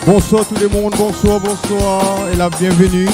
Bonsoir tout le monde, bonsoir et la bienvenue.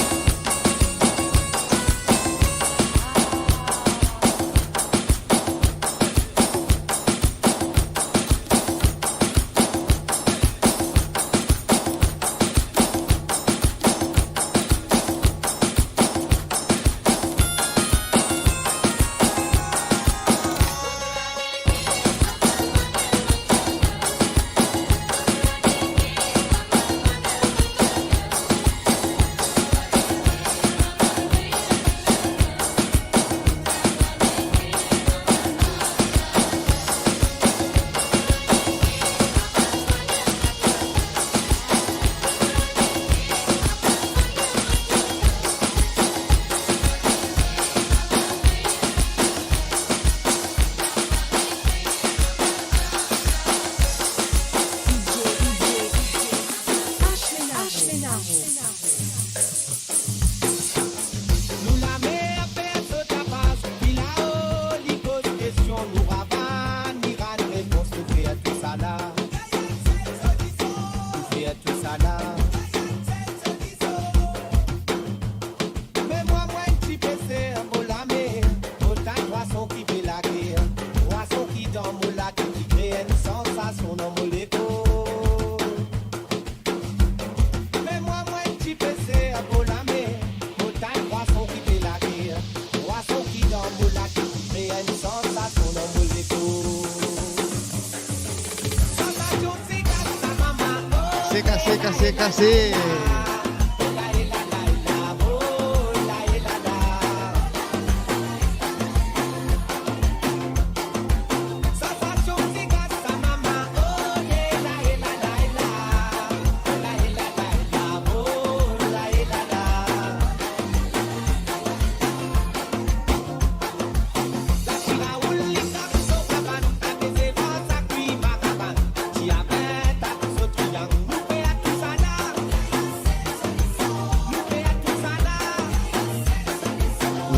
Cassé.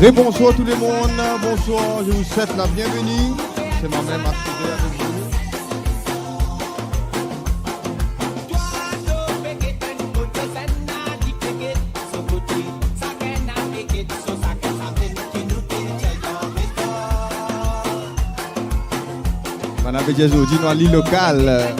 Et bonsoir tout le monde, bonsoir, je vous souhaite la bienvenue. C'est moi-même Archidé avec vous. On avait déjà dit dans l'île locale.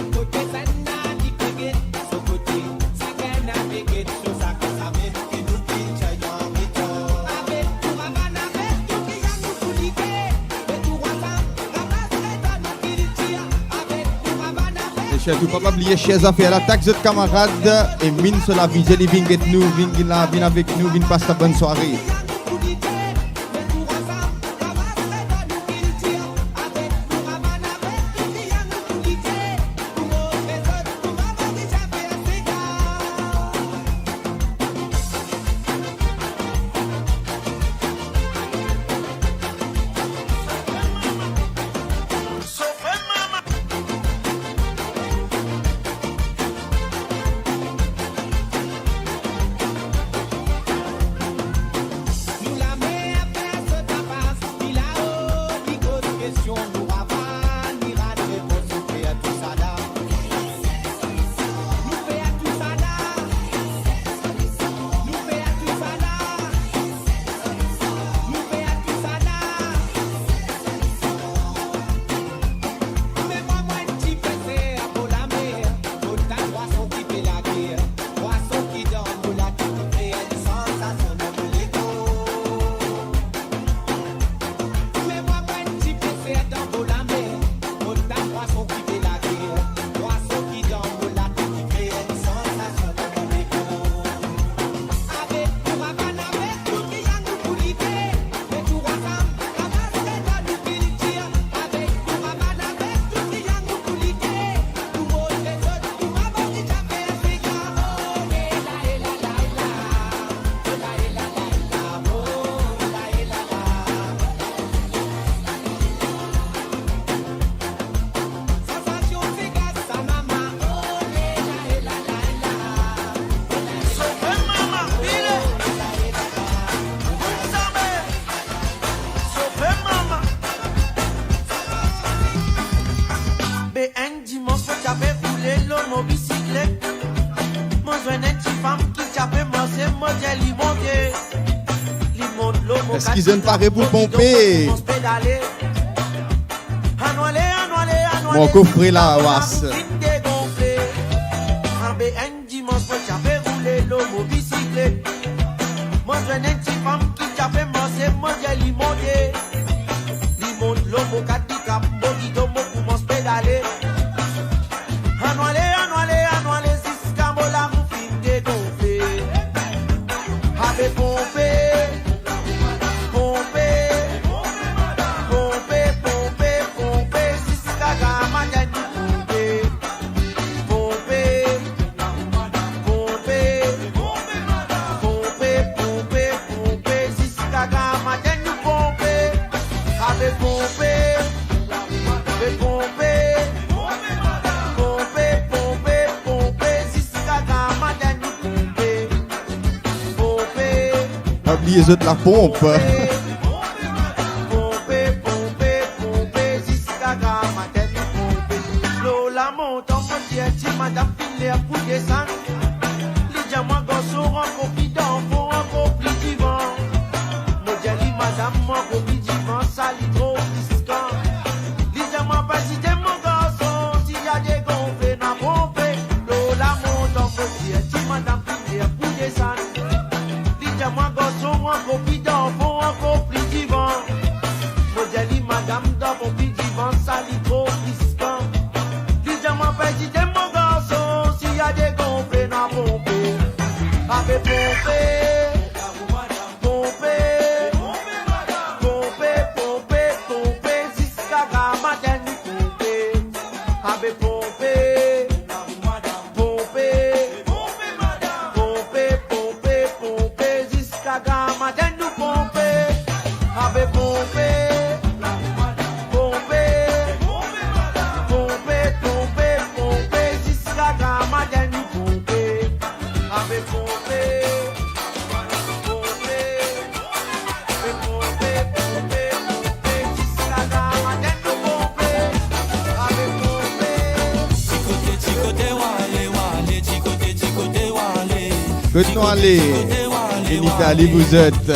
Tu peux pas oublier chers affaires la taxe de camarades et mine sur la vie, les vins avec nous, vin avec nous, vin passe la bonne soirée. Est-ce qu'ils ont paré pour pomper? Mon coffret là, was. Moi je n'ai pas femme qui t'a fait manger, moi j'ai limonté. Limon, l'homme, katika, bonito, mon commence pédaler. Anoualé, si scamola, mon fin dégonflé. Avec pompé, si scaga, matin du pompé. Oubliez les autres la pompe. Madame Piller pour descendre. Les diamants gossons en confident, font encore plus divin. Modèle madame, mon copie divin, ça lit trop risquant. Les diamants pas si t'es mon garçon, s'il y a des gonflés, n'a pompé. Lola monte en confident, madame Piller pour descendre. Les diamants gossons en confident, font encore plus divin. Modèle madame, dans mon copie divin, ça lit trop risquant. Les diamants pas si t'es des gonflés n'a pompé, avec pompé, jusqu'à matin du pompé, avec pompé, jusqu'à matin du pompé, avec pompé. Maintenant allez, en Italie vous êtes.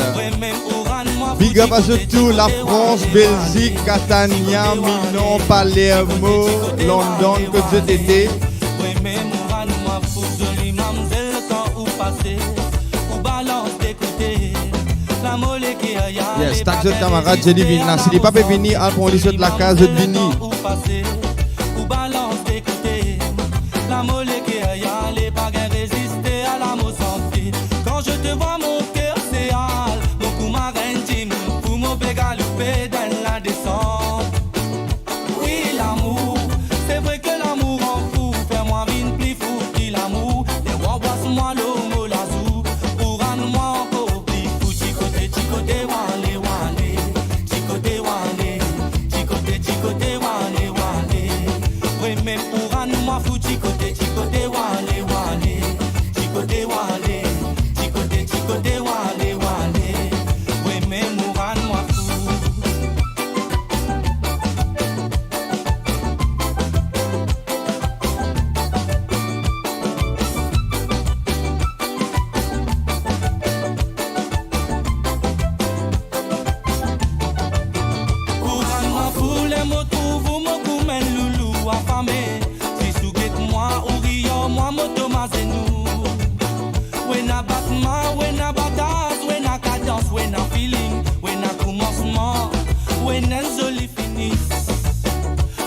Big up à surtout la France, Belgique, Catania, Milan, Palermo, London, que vous êtes. Yes, tac de camarade, j'ai dit Vina. Si les papes venus, à prendre de la case de Vini. La mollet qui a les pas résister à la mot santé. Quand je te vois, mon cœur s'éhale. Mon coup m'a rendu pour mon bégalopé dans la descente. Oui, l'amour, c'est vrai que l'amour en fou. Fais-moi vine plus fou que l'amour. Les rois boissent moi l'homme l'azou. Pour un moi encore plus fou. Chicoté, wale, wale. Chicoté, wale. Chicoté, wale, wale. Oui, même pour un moi fou. Chicoté, wale, wale. Chicoté, wale. Chicoté, wale, wale. Oui, mais mourant moi fou. Mourant moi fou, les mots trouvent mon coup, men loulou affamé. Si souguet moi ou rio, moi moto mazenou. When a battement, when a bataille, when a cadence, when a feeling, when a commencement, when a joli finish.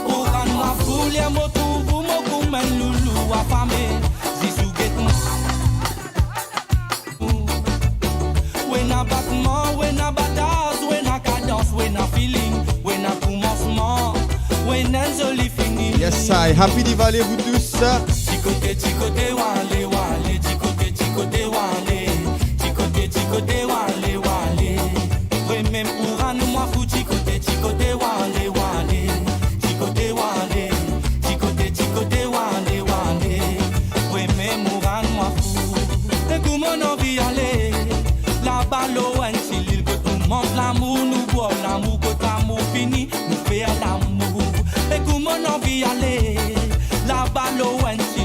Au grand ma foule, y'a mon tour, vous mon coumen loulou affamé. Zizou get when a battement, when a bataille, when a cadence, when a feeling, when a commencement, when a joli finish. Yes, I happy Diwali vous tous. Chicoté, wale, wale. Chicoté, wale, wale. Oui, même pour un moi fou. Chicoté, wale, wale. Chicoté, wale. Oui, même pour un moi fou. Et comme on a envie aller, la balle au l'île que tout monde l'amour, nous boit l'amour, que l'amour fini, nous fait l'amour. Et comme on a envie aller, la balle au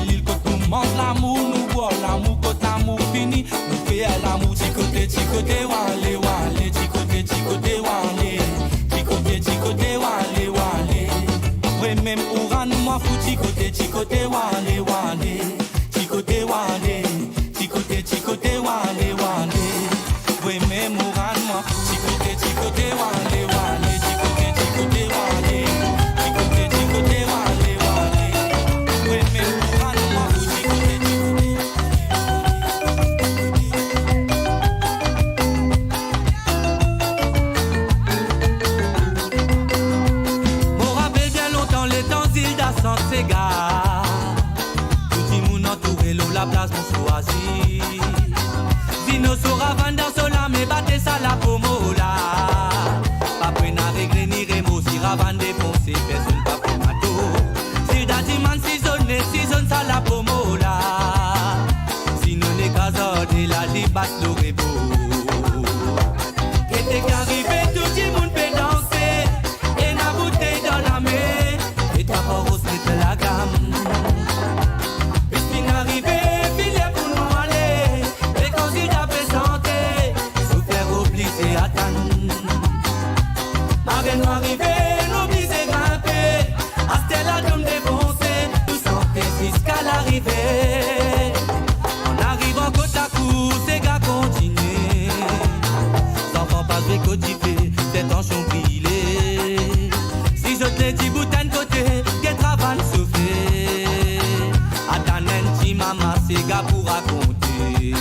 l'île que tout monde l'amour, nous boit l'amour, que l'amour fini, nous fait l'amour. chicoté wale wale, chicoté wale, chicoté chicoté wale wale. Oui mais mouran moi, chicoté chicoté wale wale, chicoté chicoté wale, chicoté chicoté wale wale. Oui mais mouran moi, chicoté chicoté. M'on rappelle bien longtemps les temps îles d'Ascent Sega. Tout le monde entouré l'eau la place pour choisir. Dino sera vendant sola mais battez ça la pomola. Pas prenne à régler ni rémo si ravande défoncer personne pas pour mato. Si d'adiman si zone ça la pomola. Si nous les casades de la libat l'aurait beau. Qu'était qu'arrivé tout le monde peut danser. Et la bouteille dans la main. Et ta rose c'est la gamme. Puisqu'il arrivé, filet pour nous aller. Et quand il a fait santé, souffert obligé à attendre. Marraine nous arrivé, nous obligé grimper. À Stella nous défoncer, nous santé jusqu'à l'arrivée. En arrivant côte à côte, ces gars continuent. Enfants pas jouer cotifié, c'est en chambilé. Si je te dis boutin de côté, qu'elle travaille souffler. Atanen ti maman, c'est gars pour raconter.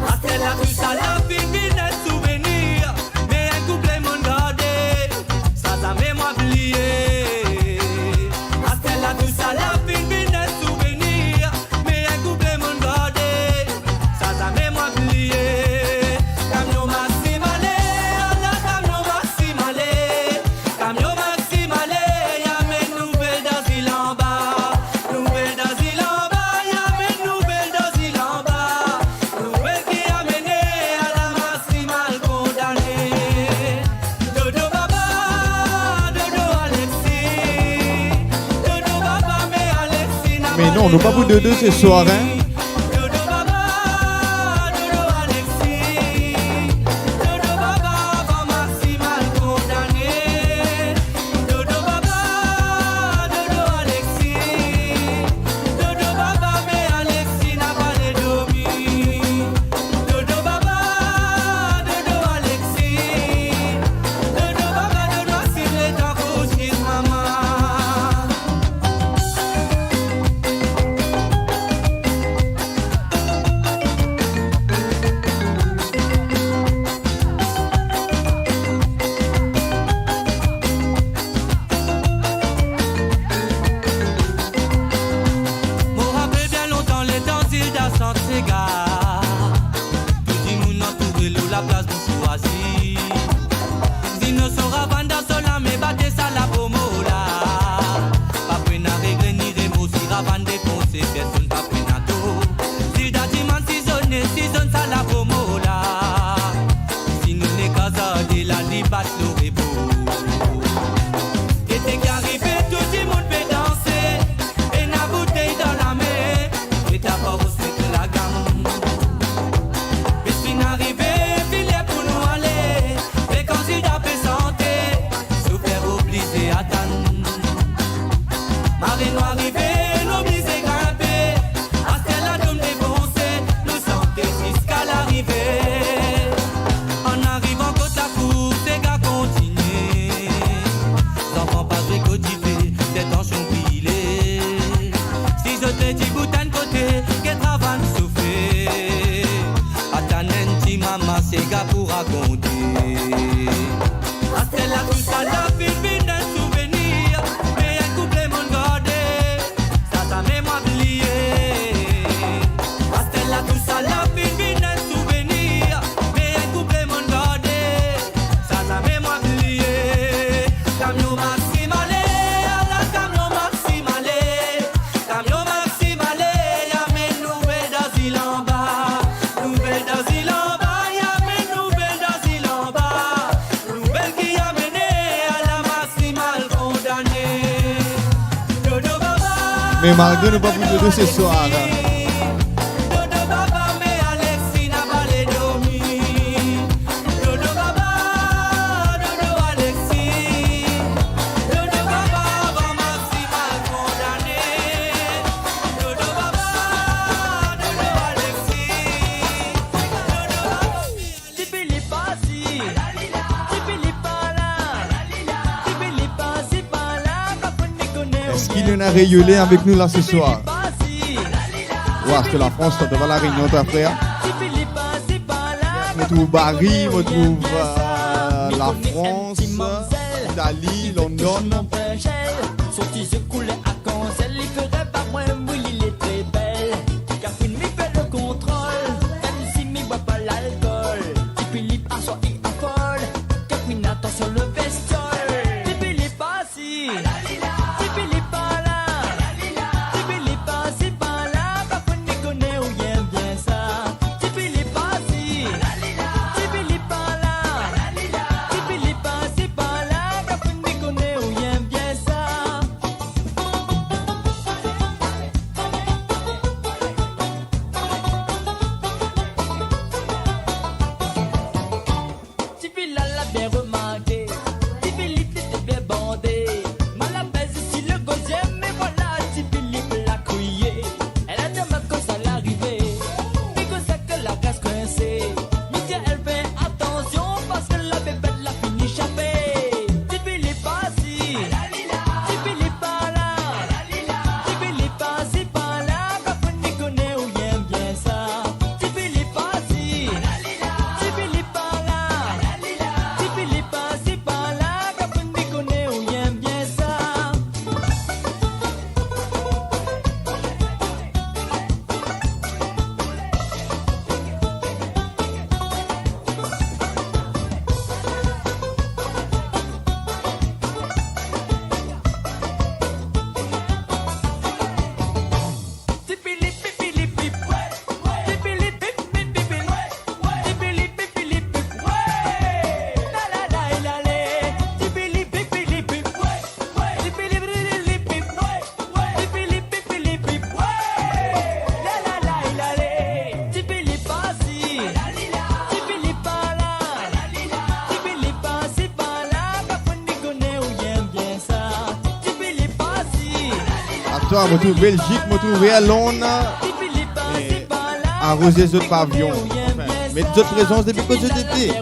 Après la rue, ça la fin, vine souvenir. Mais un couplet mon gardé, ça mémoire oublié. Après la rue, ça la fin, vine souvenir. Mais un couplet mon gardé, ça mémoire oublié. Camion maximale, camion maximale, camion maximale, y'a mes nouvelles d'asile en bas, nouvelles d'asile en bas, y'a mes nouvelles d'asile en bas, nouvelles qui a mené à la maximale condamnée. Dodo Baba, Dodo Alexis, Dodo Baba, mais Alexis n'a Mais pas non, nous pas pour deux ce soir, hein. Dodo Baba, Dodo Alexis, Dodo Baba, va maximal condamné. Dodo Baba, Dodo Alexis, Dodo Baba, mais Alexis n'a pas les domis. Dodo Baba, Dodo Alexis, Dodo Baba, Dodo Alexis, les temps couchis maman. M'on rappelle bien longtemps les temps îles d'Ascent Sega. Tout le monde entouré l'eau la place pour choisir. Dino sera vendant sola mais battez ça la pomola. Pas prenne à régler ni rémo si ravande défoncer personne pas prenne à tout. Si d'adiman si zone ça la pomola. Si nous les casades de la libat l'aurait beau. Qu'était qu'arrivé, tout le monde peut danser. Et la bouteille dans la main. Et ta rose c'est la gamme. Puisqu'il arrivé, filet pour nous aller. Et quand il a fait santé, souffert obligé à attendre. Marraine nous arrivé, nous obligé grimper. À Stella nous défoncer, nous santé jusqu'à l'arrivée. En arrivant côte à côte, ces gars continuent. Enfants pas jouer cotifié, c'est en chambilé. Si je te dis boutin de côté, qu'elle travaille souffler. Atanen ti maman, c'est gars pour raconter. Après la rue, ça la fin, d'un souvenir. Mais un couplet mon gardé, ça mémoire oublié. Après la rue, ça la fin, d'un souvenir. Mais un couplet mon gardé, ça mémoire oublié. Camion maximale, camion maximale, camion maximale, y'a mes nouvelles d'asile en bas, nouvelles d'asile en bas, y'a mes nouvelles d'asile en bas, nouvelles qui a mené à la maximale condamnée. Dodo Baba, Mais malgré nous pas pour deux ce soir, hein. Dodo Baba, mais Alexis n'a pas les domis. Dodo Baba, Dodo Alexis, Dodo Baba, va maximal condamné. millions à rayonner avec nous là ce soir. Ouais, c'est la France, tu vas la réunion, ta frère. Je trouve Paris, je trouve la France, Italie, London. Son petit yeux coulait à cancel, il ferait pas moins oui, il est très belle. Car une m'y fait le contrôle, même si m'y boit pas l'alcool. Philippe a soi il affole, car une attention le bestiole. Philippe pas si, Philippe pas là, Philippe pas si pas là, pas qu'on ne connaît ou bien bien ça. Philippe pas si, Philippe pas là, Philippe pas si pas là, pas qu'on ne connaît ou bien bien ça. Tipi l'a bien remarqué, Tipi était bien bandé. Mal à baise ici le gosier, mais voilà, Tipi l'a crié. Elle a dit ma cause à l'arrivée, mais que ça que la casse coincée. Midi elle fait attention parce que la bébête l'a fini échappée. Tipi pas si, Tipi pas là, Tipi pas si pas là, pas qu'on ne connaît ou bien bien ça. Tipi pas si, Tipi pas là. Tipi pas si pas là, pas qu'on ne connaît ou bien bien ça. Toi, je trouve Belgique, je trouve à Londres, arroser les autres pavillons. Enfin, mais d'autres présences depuis que j'étais.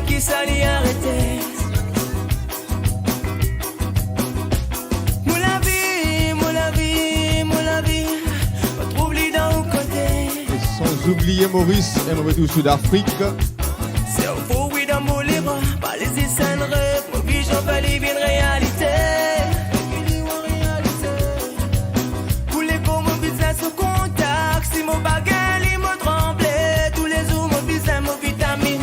Qui s'allait arrêter. Mon la vie, retrouve-les dans le côté. Et sans oublier Maurice et mon retour Sud-Afrique. C'est au faux, oui, dans mon livre, pas les essais de rêve, mon vision va vivre une réalité. Pour les cours, mon business au contact, si mon bagage, il m'a tremblé, tous les jours, mon business, mon vitamine.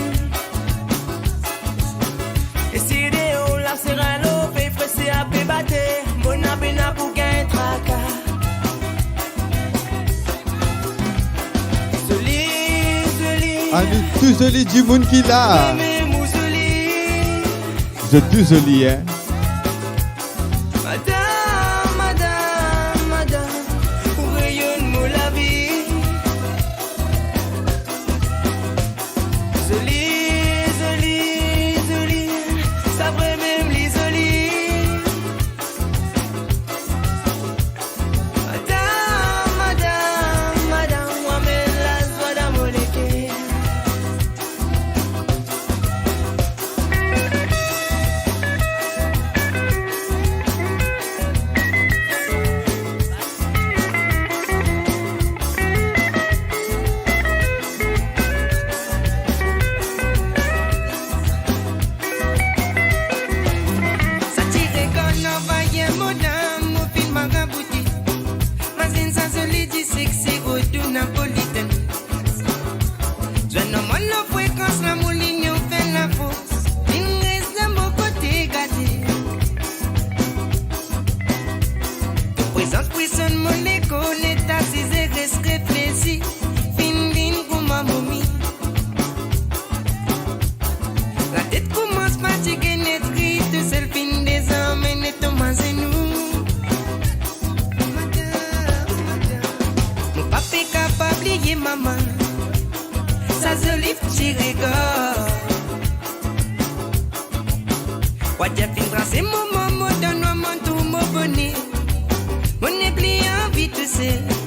Ami, tout joli du monde qui l'a. Je tout joli, hein. Madame, où rayonne mon la vie. Joli, ça vrai même l'isolie. Madame, moi-même la joie d'amoleke. Wajah fin tracé mon maman donne-moi mon tout mon bonnet. Mon ébli envie de se.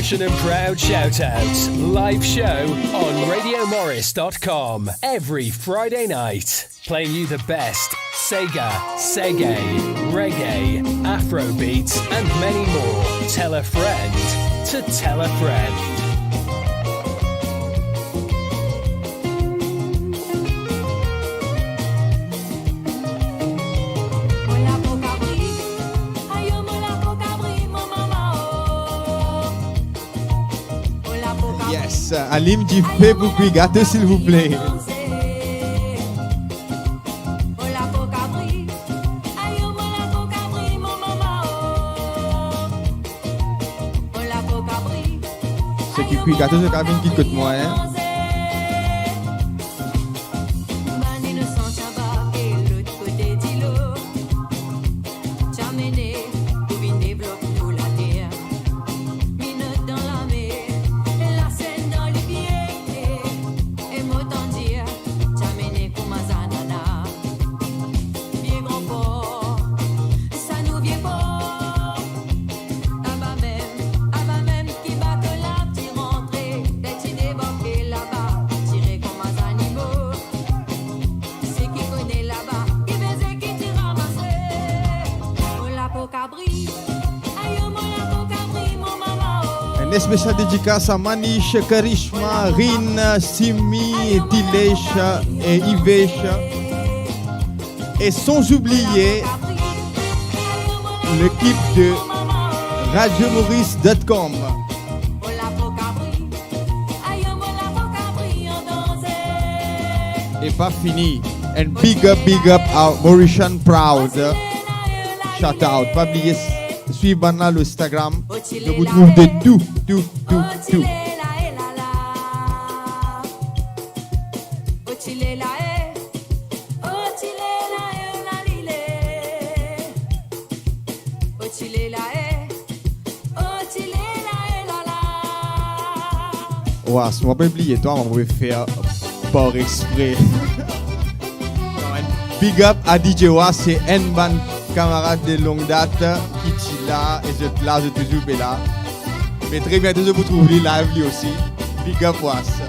Mauritian and Proud Shoutouts live show on RadioMorris.com every Friday night, playing you the best Sega, Seggae, reggae, Afrobeats, and many more. Tell a friend to tell a friend. Yes, Alim dit fait pour puis gâteau s'il vous plaît. Ce qui puis gâteau c'est cabine qui coûte moi hein. Une spéciale dédicace à Manish, Karishma, Rin, Simi, Dilesh et Ivesh. Et sans oublier l'équipe de RadioMaurice.com. Et pas fini. And big up à Mauritian Proud. Shout out. Pas oublier suivre le Instagram. Je vous trouve de tout. Ouais, si on va pas oublier toi, on va faire par exprès. Big up à DJ Wa, c'est un ban camarade de longue date qui est là et je là, je toujours là. Mais très bientôt je vous trouve live lui aussi. Big up Was.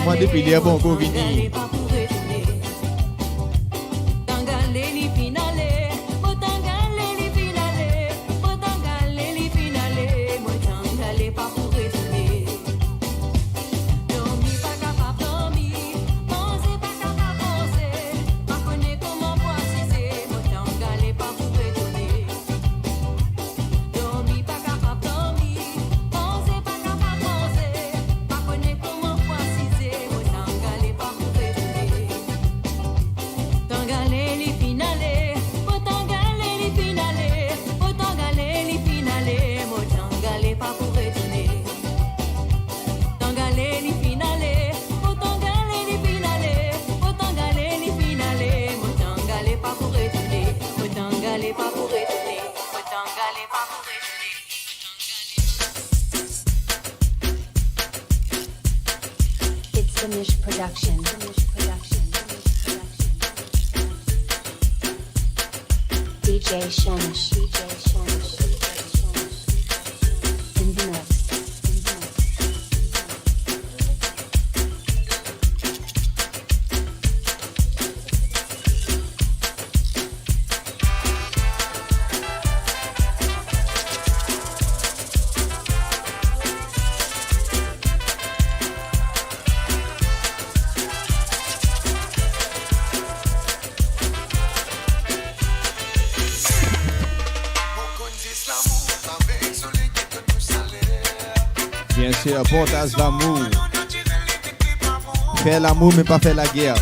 Moi, depuis les bons qu'on vini. DJ Shanish. In the mix. Bien sûr, portage d'amour. Faire l'amour mais pas faire la guerre.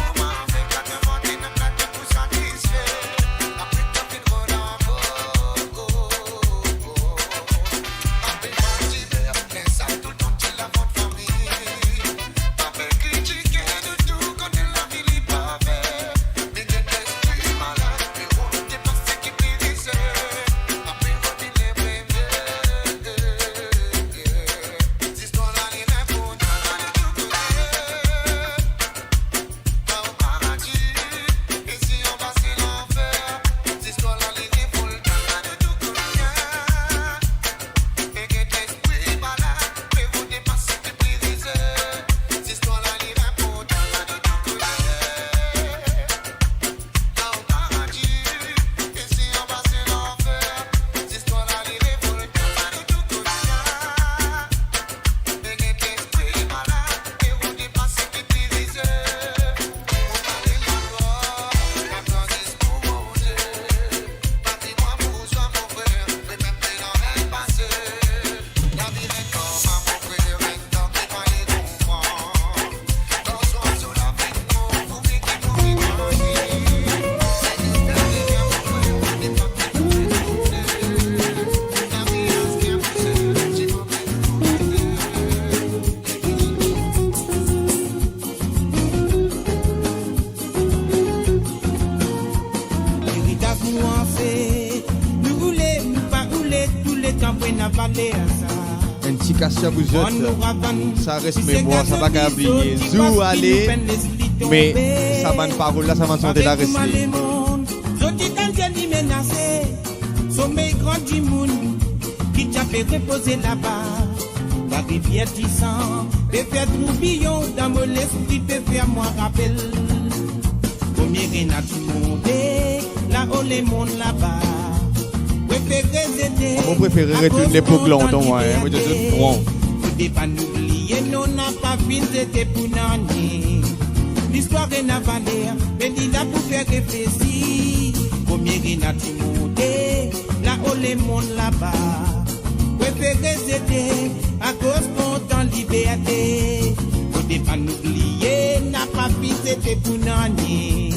Un petit casse vous autres, ça reste mémoire, ça va pas oublier. Zou aller, mais ça va une parole là, ça va sentir la rester. Sommeil grand du monde qui t'a fait reposer là-bas. La rivière du sang, peut faire tourbillon dans mon esprit, peut faire moi rappel. Premier rénat du monde, là où les mondes là-bas. Mon préféré retourne l'époque longtemps, moi je te prends. Faut pas n'oublier, non, n'a pas fini, c'était pour n'année. L'histoire est navalée, mais il a pour faire réfléchir. Premier rénat du monde, là où les mondes là-bas. Préféré c'était à cause de liberté. Faut pas n'oublier, n'a pas fini, c'était pour n'année.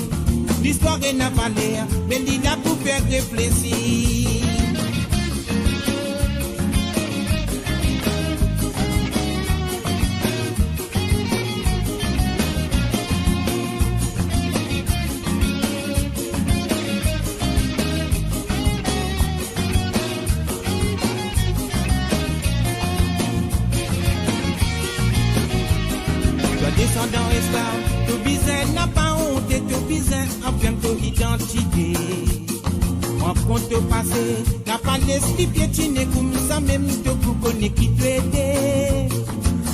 L'histoire est navalée, mais il a pour faire réfléchir. Descendant esclave, tout bizarre n'a pas honte et tout bizarre affirme ton identité. En compte au passé, n'a pas l'esprit piétiné comme ça même tout pour connaître qui t'aider.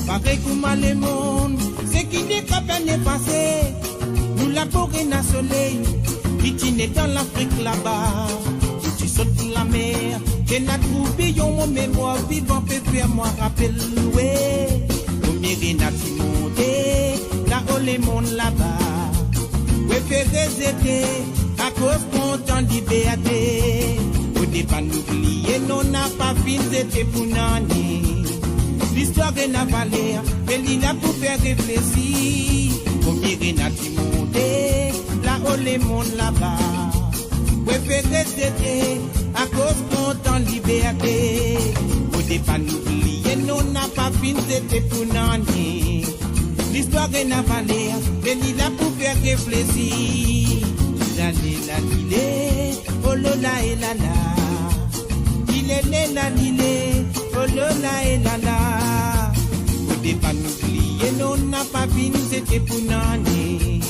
Pareil comme les mondes, c'est qui n'est années passées, nous la forêt n'a soleil, qui est dans l'Afrique là-bas. Tu sautes la mer, et n'a trouvé mon mémoire vivant, pépé, moi rappelle, ouais. Au mérite n'a monté, là où les mondes là-bas. Ouais, faire des étés, à cause content liberté. Au départ, n'oubliez, non, n'a pas fini, c'était pour n'année. L'histoire de la vallée, mais il a pour faire réfléchir. Au mérite n'a monté, là où les mondes là-bas. Ouais, faire des étés, à cause content liberté. Au départ, n'oubliez, non, n'a pas fini, c'était pour n'année. L'histoire de la vallée, mais il a pour faire réfléchir. La oh lola et la la. Il est né la lilé, oh lola et la la. Au départ, n'oubliez, non, n'a pas fini, c'était pour n'année.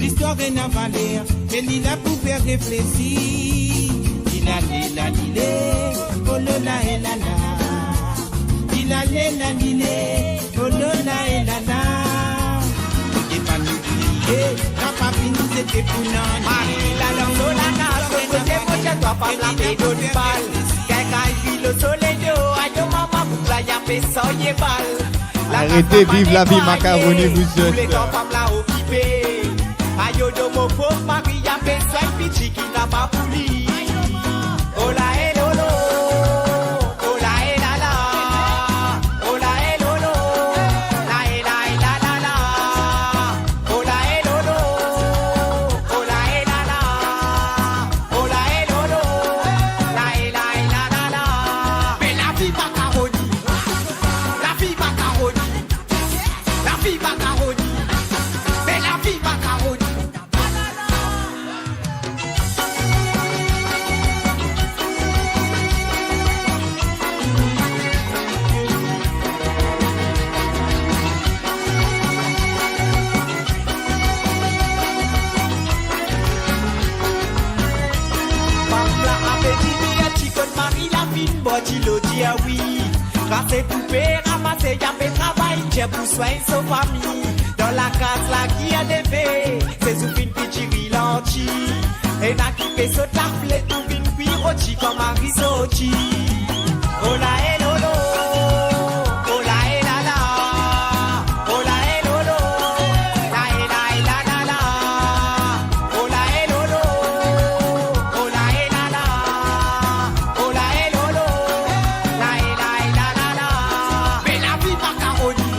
L'histoire de la vallée, mais il a pour faire réfléchir. Il a né la lilé, oh lola et la la. Il a né la lilé, oh lola et la la. La papine c'était pour non. Marie la langue la casse, côté moche toi pas la pédo du bal. Quelqu'un vit le soleil de ayo maman pour la yapé soye bal. Arrêtez, vive la vie macaroni vous êtes. Les grands femmes là occupées. Ayo de mon pauvre Marie yapé soye petit qui n'a pas pouli. Oh la et lolo. Oh la et la la. Oh la et lolo. La et la et la la la. Oh la et lolo. Oh la et la la. Oh la et lolo. La et la et la la la. Mais la vie macaroni. La vie macaroni. La vie macaroni. Mais la vie macaroni. Oui, raser poupée, ramasser, y'a fait travail, j'ai pour soigner sa famille. Dans la case, la qui a des faits, c'est sous une petite rilanti. Et n'a qui fait saute la flèche, tout une cuirochi comme un risotchi. Oh la et lolo, oh la et la la, oh la et lolo, la et la et la la la, oh la et lolo, oh la et la la, oh la et lolo. Mais la vie macaroni,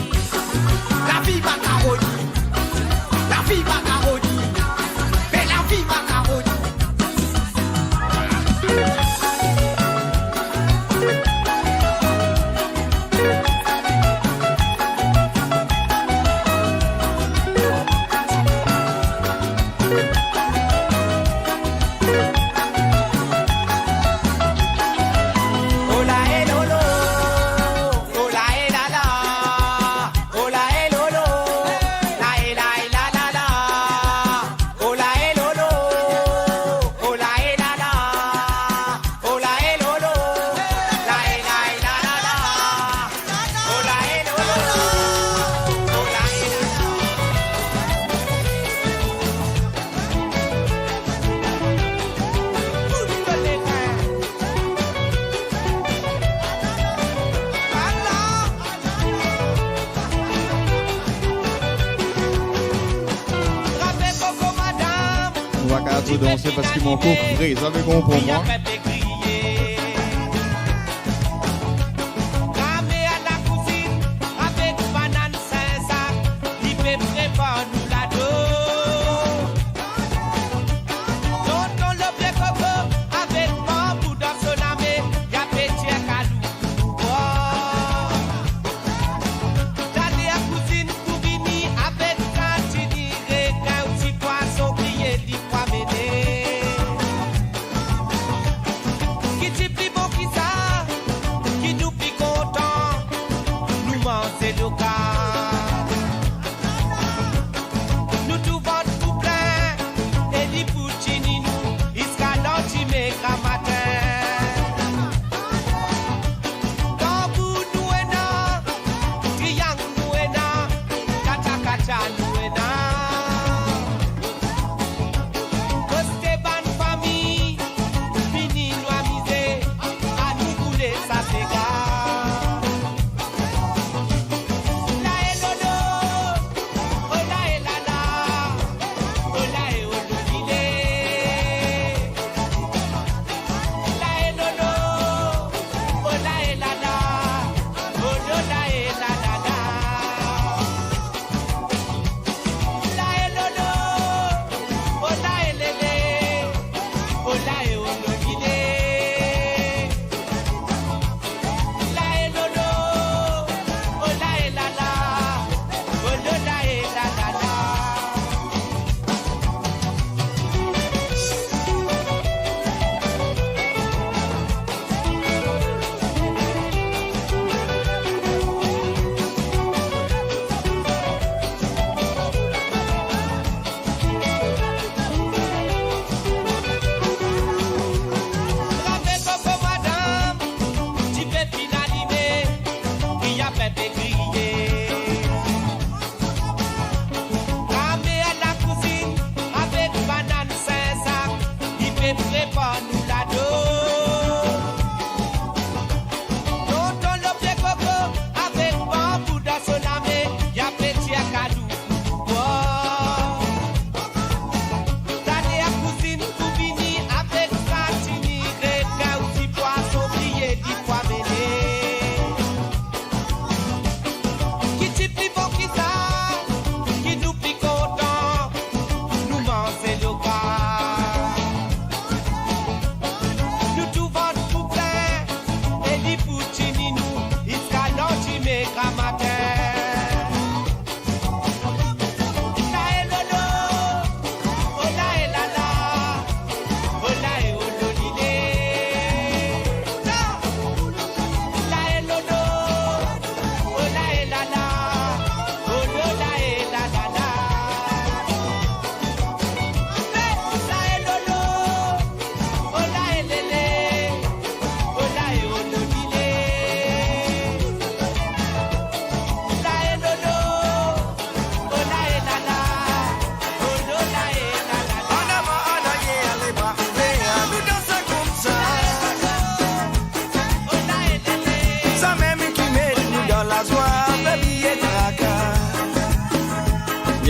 la vie macaroni, la vie macaroni, mais la vie macaroni. Oh la et lolo, oh la et la la, oh la et lolo, la et la et la la la, oh la et lolo, oh la et la la, oh la et lolo, la et la et la la la, oh la et lolo, oh la et la la. On va qu'à tout danser parce qu'ils m'ont coffré, ça veut qu'on pour moi. Triangle,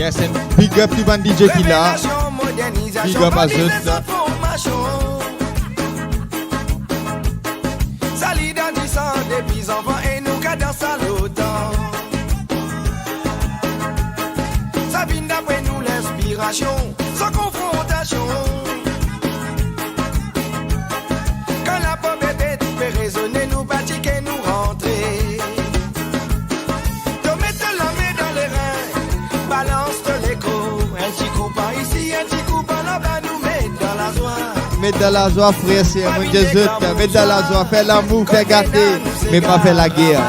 Yes, and big up to Van DJ qui là. Big up à eux. Salidandissant des petits enfants et nous cadence à l'automne. Ça vient d'après nous l'inspiration, sans confrontation. Quand la pomme est fait résonner, nous pratiquer, nous rentrer. Te mettre la main dans les reins, balance de l'écho. Un petit coup par ici, un petit coup par là-bas, nous mettre dans la joie. Mettre dans la joie, frère, c'est mon Dieu, mettre dans la joie, faire l'amour, faire gâter, mais pas faire la guerre.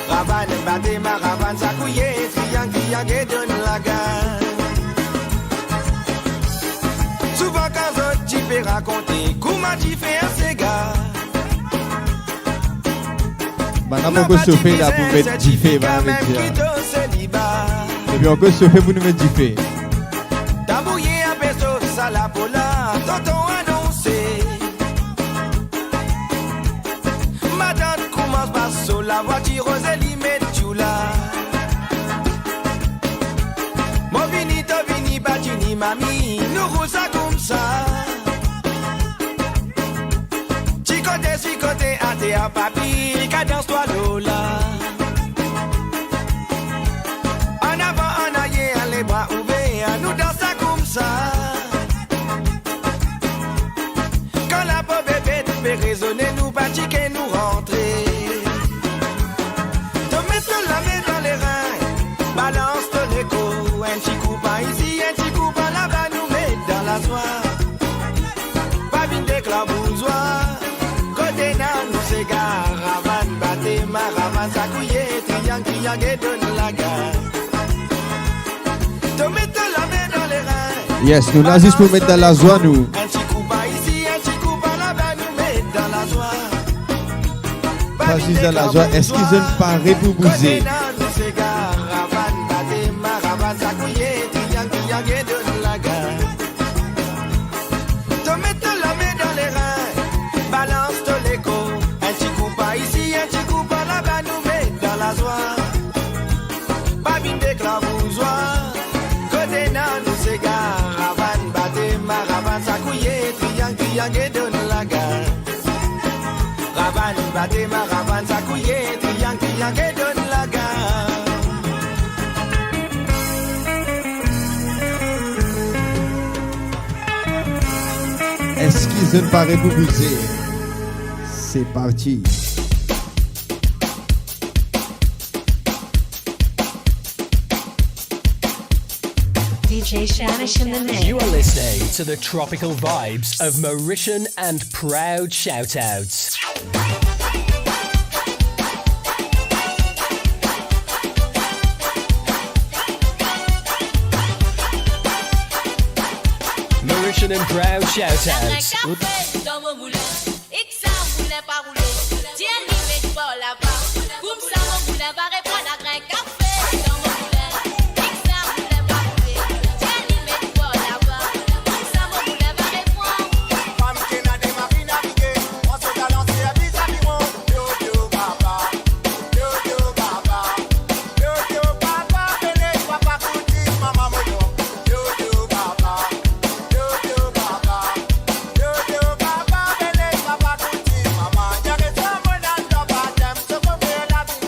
Ravan bate ma ravan sakouye, triang triang donne la gare. Souvent quand je peux raconter comment tu fais un cigare. Maintenant on peut chauffer là pour mettre diffé, va avec dire. Et puis on peut chauffer pour nous mettre diffé. T'as bouillé un pesto, ça la pola, tonton annoncé. Madame commence par sur la voiture, Rosélie met tout là. Mon vini, to vini, batini, mamie, nous roule ça comme ça. Chicoté, athée à papi, cadence-toi Lola. En avant, en arrière, les bras ouverts, nous dansons comme ça. Quand la pauvre bébé fait résonner, nous pratiquer, nous rentrer. Te mettre la main dans les reins, balance ton écho. Un petit coup par ici, un petit coup par là-bas, nous mettre dans la soie. Pas vine d'éclabousois, côté nan, nous s'égare. Ravan, bate, ma ravan, sakouye, triang, triang, et donne la gare. Te mettre la main dans les reins. Yes, nous là juste pour mettre dans la joie, nous. Un petit coup par ici, un petit coup par là-bas, nous mettre dans la joie. Pas juste dans la joie, est-ce qu'ils ont paré pour bouger? Te mettre la main dans les reins, balance ton écho. Un petit coup par ici, un petit coup par là-bas, nous mettre dans la joie. Pas vine d'éclabousois, côté nan, nous s'égare. Ravan, bate, ma ravan, sakouye, triang, triang, et donne la gare. Ravan, bate, ma ravan, sakouye, triang, triang, et donne la gare. Est-ce qu'ils ont paré pour bouger? C'est parti. DJ Shanish in the mix. You are listening to the tropical vibes of Mauritian and proud shoutouts. Mauritian and proud shoutouts. Dans mon moulin, X un moulin par rouleau. Tiens, il met pas là-bas. Comme ça, mon moulin va répondre à grain café. Dans mon moulin, X un moulin par rouleau. Tiens, il met pas là-bas. Comme ça, mon moulin va répondre. Femme qui n'a démarré naviguer, on se balancer à des amirons. Yo yo papa, yo yo papa, yo yo papa, venez toi pas coutir maman moyo. Yo yo papa, yo yo papa, yo yo papa, venez toi pas coutir maman. Y'a que ça mon âge pas t'aime, ce qu'on fait la vie.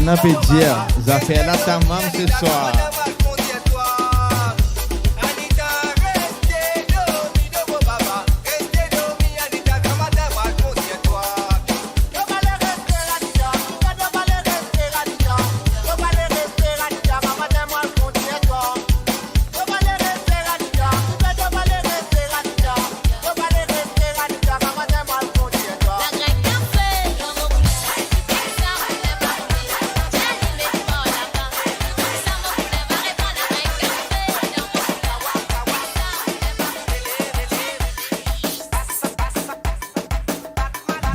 n'a pas dire, ça fait la tamam ce soir.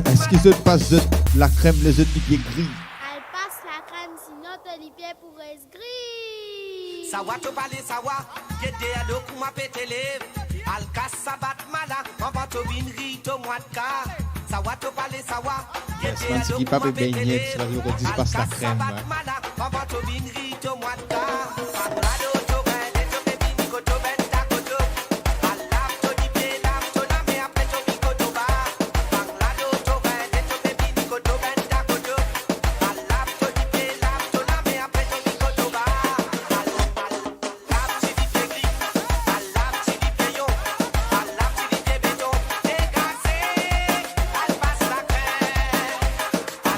Est-ce qu'ils se passent la crème, les œufs pieds gris? Elle passe la crème, sinon Olivier pourrait se gris. Sawa to pale sawa, yede ado kuma petele. Al kasa bat mala, on va to binri to mwatka. Sawa to pale sawa, yede ado kuma petele. Al kasa bat mala, on va to binri to mwatka. Parlado to gade to bebini ko to benta ko to. Allah to di pe lam to na me apre to bi ko to ba. Parlado to gade to bebini ko to benta ko to. Allah to di pe lam to na me apre to bi ko to ba.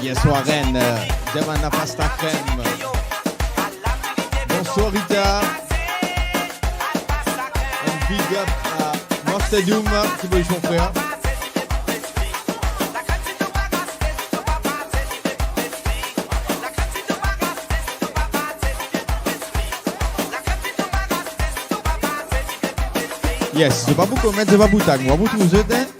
Yes, Warren, Jamana Pasta Crème. Bonsoir Rita. Un big up à Mostadium, qui veut son frère. Yes, je ne vais pas vous commettre, je vais vous tag. Moi, vous tous êtes.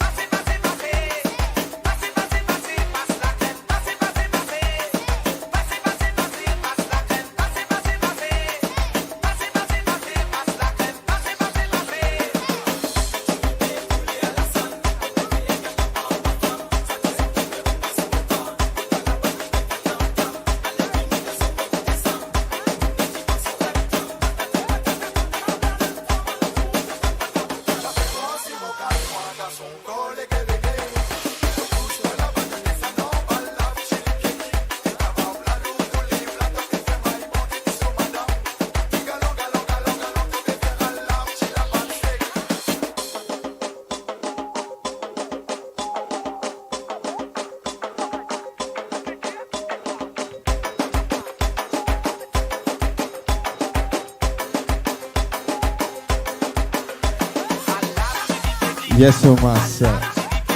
Yes, Thomas.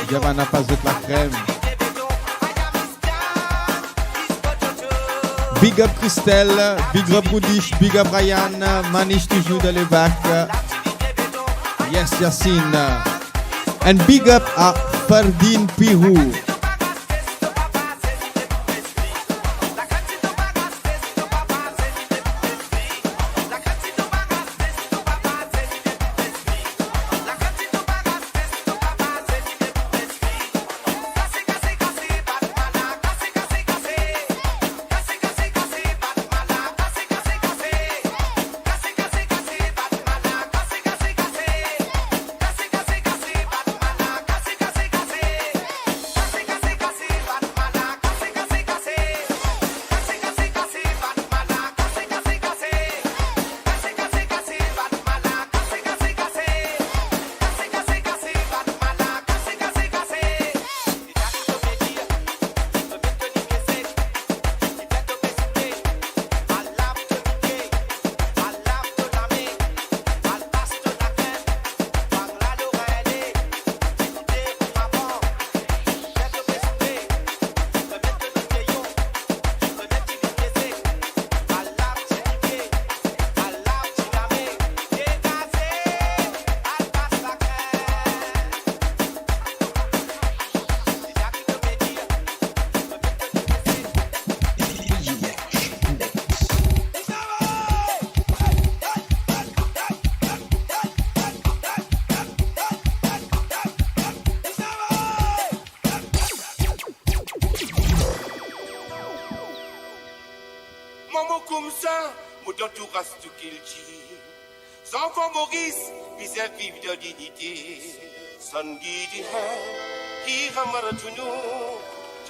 Javana passe de la crème. Big up Christelle, big up Rudish, big up Ryan, Manish toujours dans le bac. Yes, Yacine. And big up à Fardine Pirou.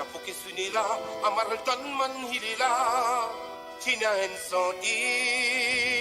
Chapuki Sunila, Amaralton Manhilila, China and Saudi.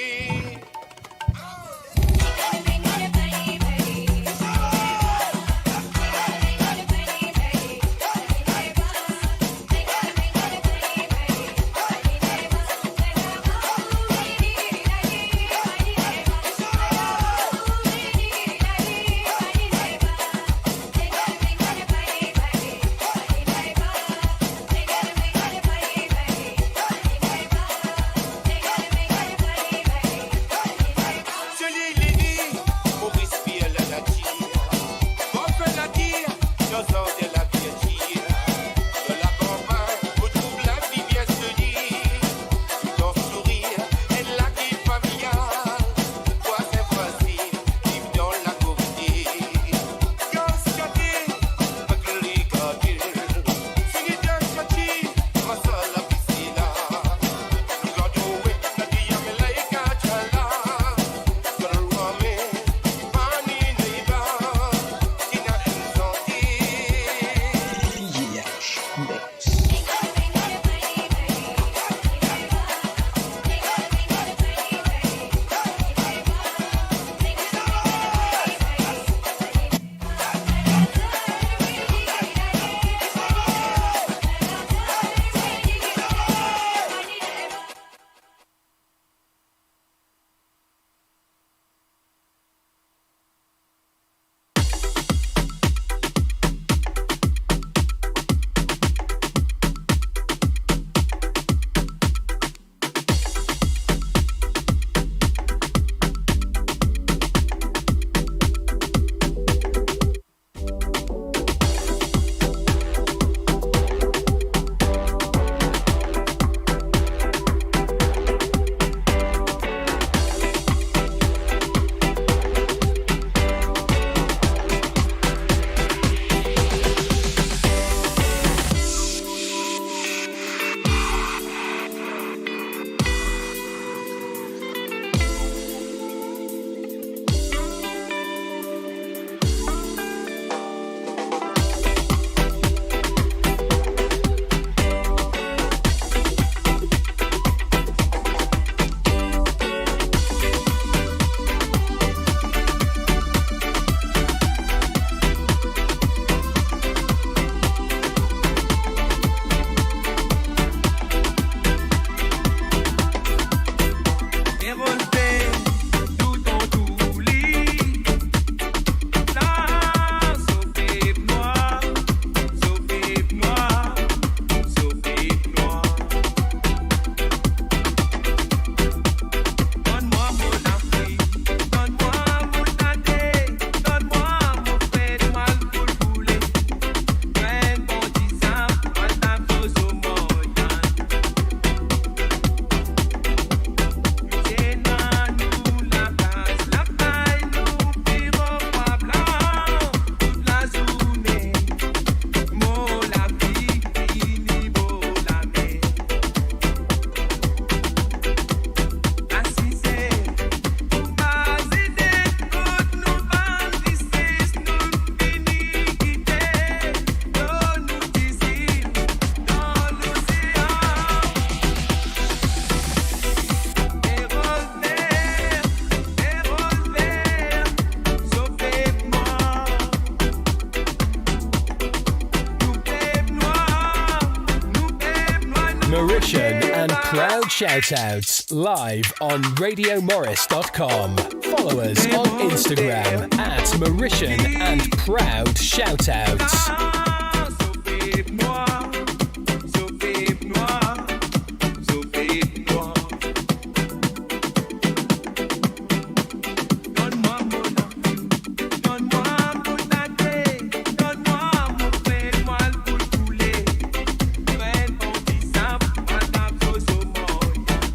Mauritian and Proud Shoutouts live on RadioMorris.com. Follow us on Instagram at Mauritian and Proud Shoutouts.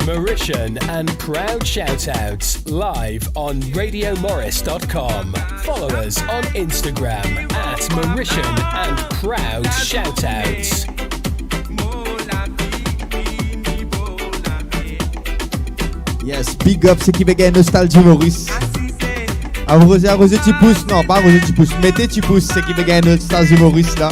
Mauritian and Proud Shoutouts live on RadioMorris.com. Follow us on Instagram at Mauritian and Proud Shoutouts. Yes, big up, c'est qui veut gagner Nostalgie Maurice. Arrosez petit pouce, non pas arrosez petit pouce, mettez petit pouce, c'est qui veut gagner Nostalgie Maurice là.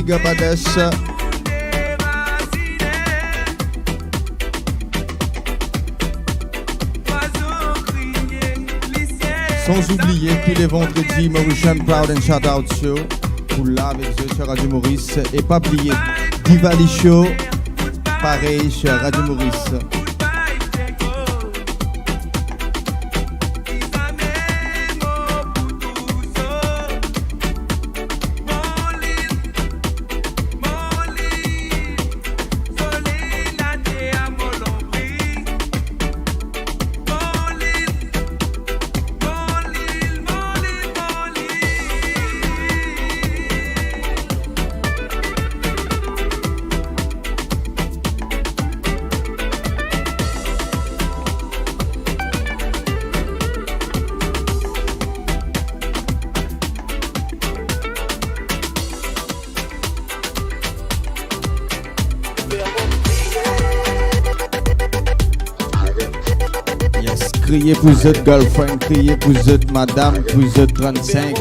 Big up Ades. Sans oublier tous les vendredis Mauritian Proud and Shout Out Show. Pour là avec eux sur Radio Maurice. Et pas oublier Diwali Show. Pareil sur Radio Maurice. Criez pour votre girlfriend, criez pour votre madame, pour votre 35.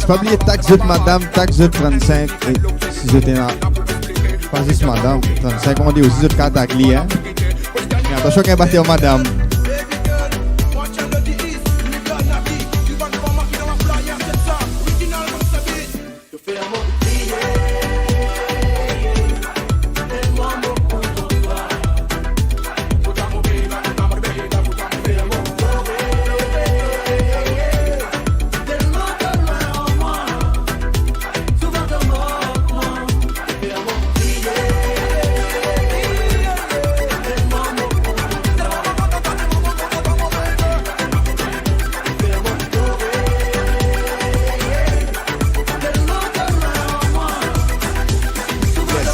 Pas oublier taxe de madame, taxe de 35. Et si j'étais là, pas juste madame, 35, on dit aussi de 4 à client. Mais attention qu'elle batte en madame.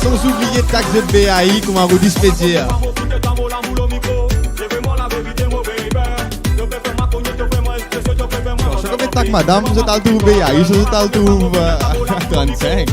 Sans oublier taxe de BAI comme un Rudy Spédier. Je connais taxe madame, je t'ai tout BAI, je t'ai tout 35.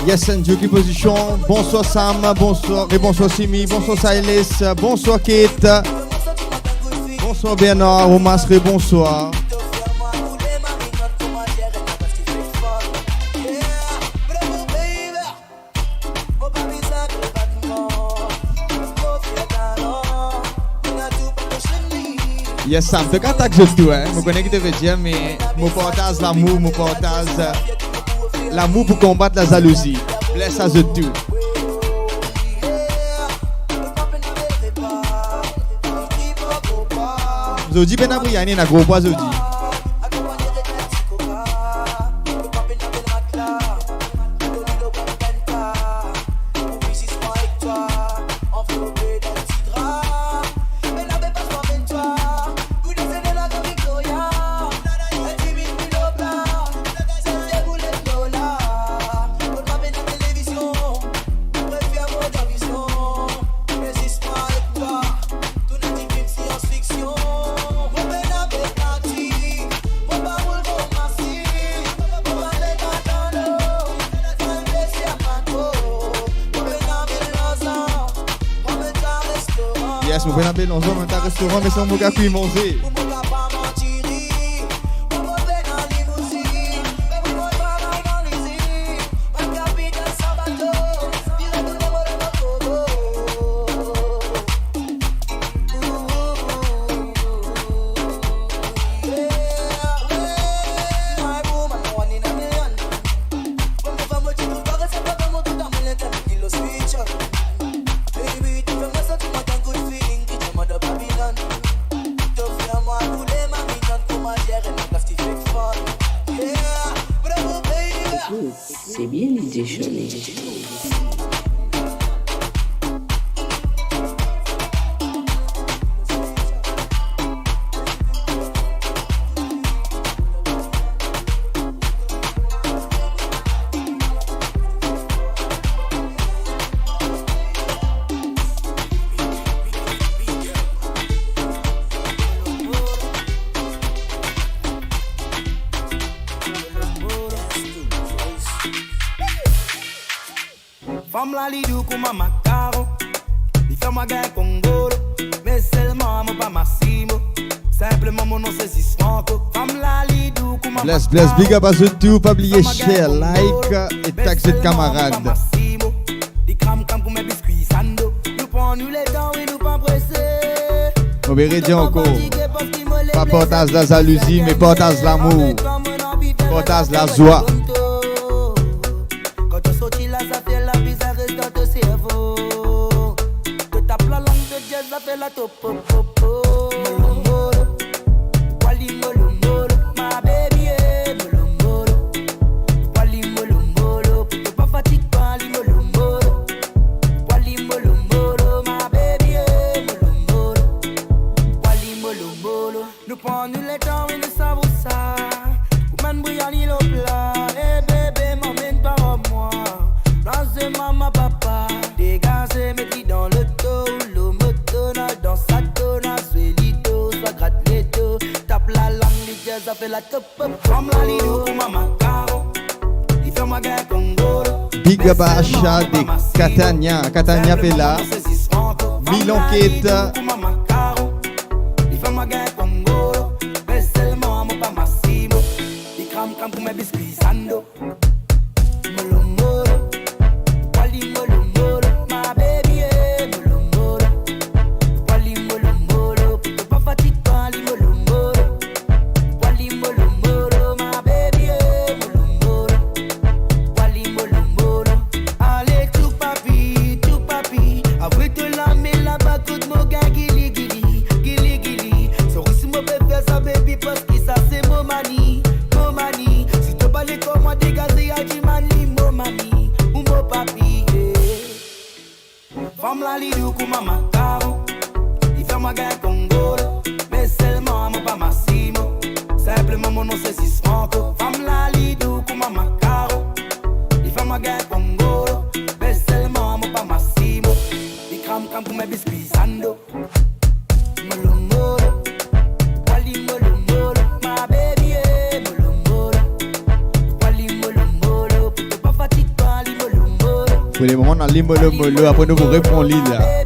Yes, and Jockey Position. Bonsoir Sam, bonsoir et bonsoir Simi, bonsoir Silas, bonsoir Kate, bonsoir Bernard, Romasré, bonsoir. Yes, Sam, tu as je tout, hein. Je connais que tu veux dire, mais je partage l'amour, je partage l'amour pour combattre la jalousie. Bless à tout. Zodi ben abriani na gros bois Zodi. Yes, mon ben on zone un restaurant mais sans moga puis manger. C'est bien l'idée, Charlie. Femme la lidou kuma macaro, il fait ma gain congolo, mais seulement mon pas massimo, simplement mon nom c'est Sismanko. Femme la lidou kuma Bless, big up à tout, pas oublier share, like et tag cette camarade. Di cram cram pour mes biscuits sando, nous prend nous les dents et nous pas pressés. On verra dire encore, pas portage la jalousie mais portage l'amour, portage la joie. Ça fait la top pop pop pop. Molombolo, Wally molombolo, ma baby est molombolo. Wally molombolo, pour pas fatiguer Wally molombolo. Wally molombolo, ma baby est molombolo. Wally molombolo, nous prenons le temps et nous savons ça. Woman bouillani le plat, eh bébé m'emmène par moi. Dans ce maman papa, dégagez mes pieds dans le dos. Dans sa donna, suelito, soit gratte les dos. Tape la langue, les jazz, ça fait la top pop. Comme la lido, maman caro. Il fait ma gueule congolo. Big up à Achat de Catania, Catania Pella. Milan Kate. Il fait ma gueule congolo. Mais seulement mon pas massimo. Il crame crame pour mes biscuits sando. Molombolo, Wally molombolo, ma baby est molombolo. Femme la lidou kuma macaro, il fait ma gain congolo, mais seulement mon pas massimo, simplement mon nom c'est Sismanko. Femme la lidou kuma macaro, il fait ma gain congolo, mais seulement mon pas massimo, il crame crame pour mes biscuits sando. Molombolo, Wally molombolo, ma baby est molombolo. Wally molombolo, pour pas fatiguer Wally molombolo. Pour les moments, on a limolo molo. Après, nous vous répondons là.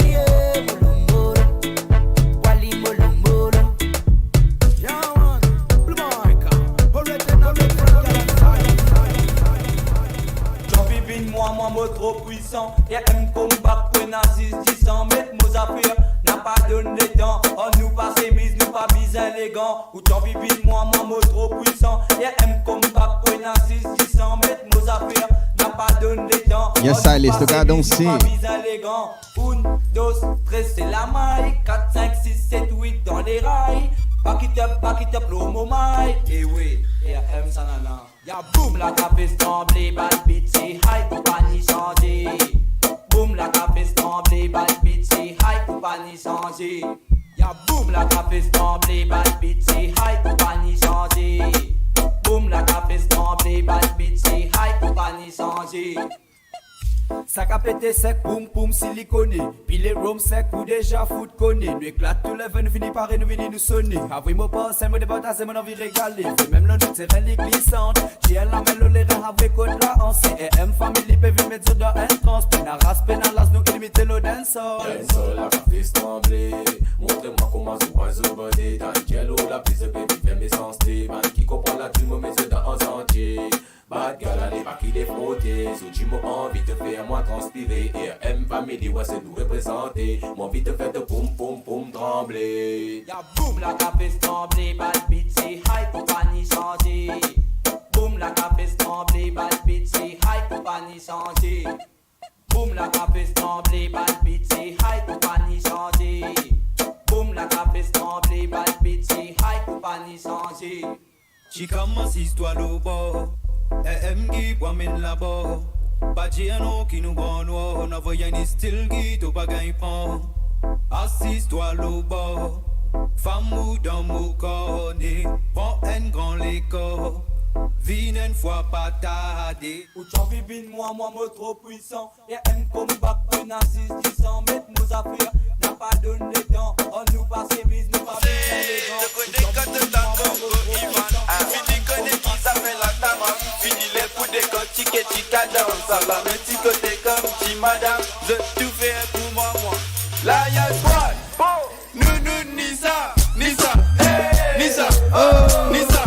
Moi trop puissant, y'a un combat pour nazis 10 ans, mettre nos affaires, n'a pas donné temps, on nous passe mise, nous pas bis élégant, ou t'en vivis moi trop puissant, y'a un combat pour nazis 10 ans, mettre nos affaires, n'a pas donné temps, yes, ça, les stockades danser. 1, 2, 3, c'est la maille, 4, 5, 6, 7, 8 dans les rails, back it up, l'homo maille, et oui, y'a M sanana. Y'a boum la café stamblé, bad beat c'est high pour pas ni changer. Boum la café stamblé, bad beat c'est high pour pas ni changer. Y'a boum la café stamblé, bad beat c'est high pour pas ni changer. Boum la café stamblé, bad beat c'est high pour pas ni changer. Sac à péter sec, boum boum siliconé. Puis les rhum sec ou déjà foot conné. Nous éclate tout le vin, nous finit par nous venir nous sonner. Avouez moi pas, c'est moi débattre, c'est mon envie régalée. Même le nous c'est les glissantes. Qui est la mêle les reins avec côte la hanse. Et M family peut vivre mettre dans un trans. Pena race, pena las, nous illimiter le dancehall. Dancehall la café stamblé. Montre-moi comment se passe au body. Dans quel eau la prise de baby fait mes sens. Man qui comprend la tulle, me met dans un sentier. Bad girl, allez pas qui défrotter. So tu m'as envie de faire moi transpirer. Et M family, ouais, c'est nous représenter. Moi envie de faire de poum poum poum trembler. Y'a boum la café stamblé, bad beat c'est high pour pas ni changer. Boum la café stamblé, bad beat c'est high pour pas ni changer. Boum la café stamblé, bad beat c'est high pour pas ni changer. Boum la café stamblé, bad beat c'est high pour pas ni changer. Chica m'assise-toi le bord. M qui promène là-bas. Pas dire non qui nous prend noir. On a voyé un style qui t'au pas gagné prend. Assise-toi le bord. Femme ou dans mon corps. Prends un grand l'écart. Vine une fois pas tardé. Ou t'en vivine moi trop puissant. Y'a un combat pour nazis 10 ans. Mettre nos affaires, n'a pas donné temps. On nous passe mise, nous pas bien élégant. Le côté quand tu t'en Ivan. Fini connaît qui s'appelle la tama. Fini les poules de quand tika tika danse. Ça va me petit côté comme petit madame. Je tout fais pour moi. Là y'a quoi? Nous Nisa, Nisa, Nisa, Nisa.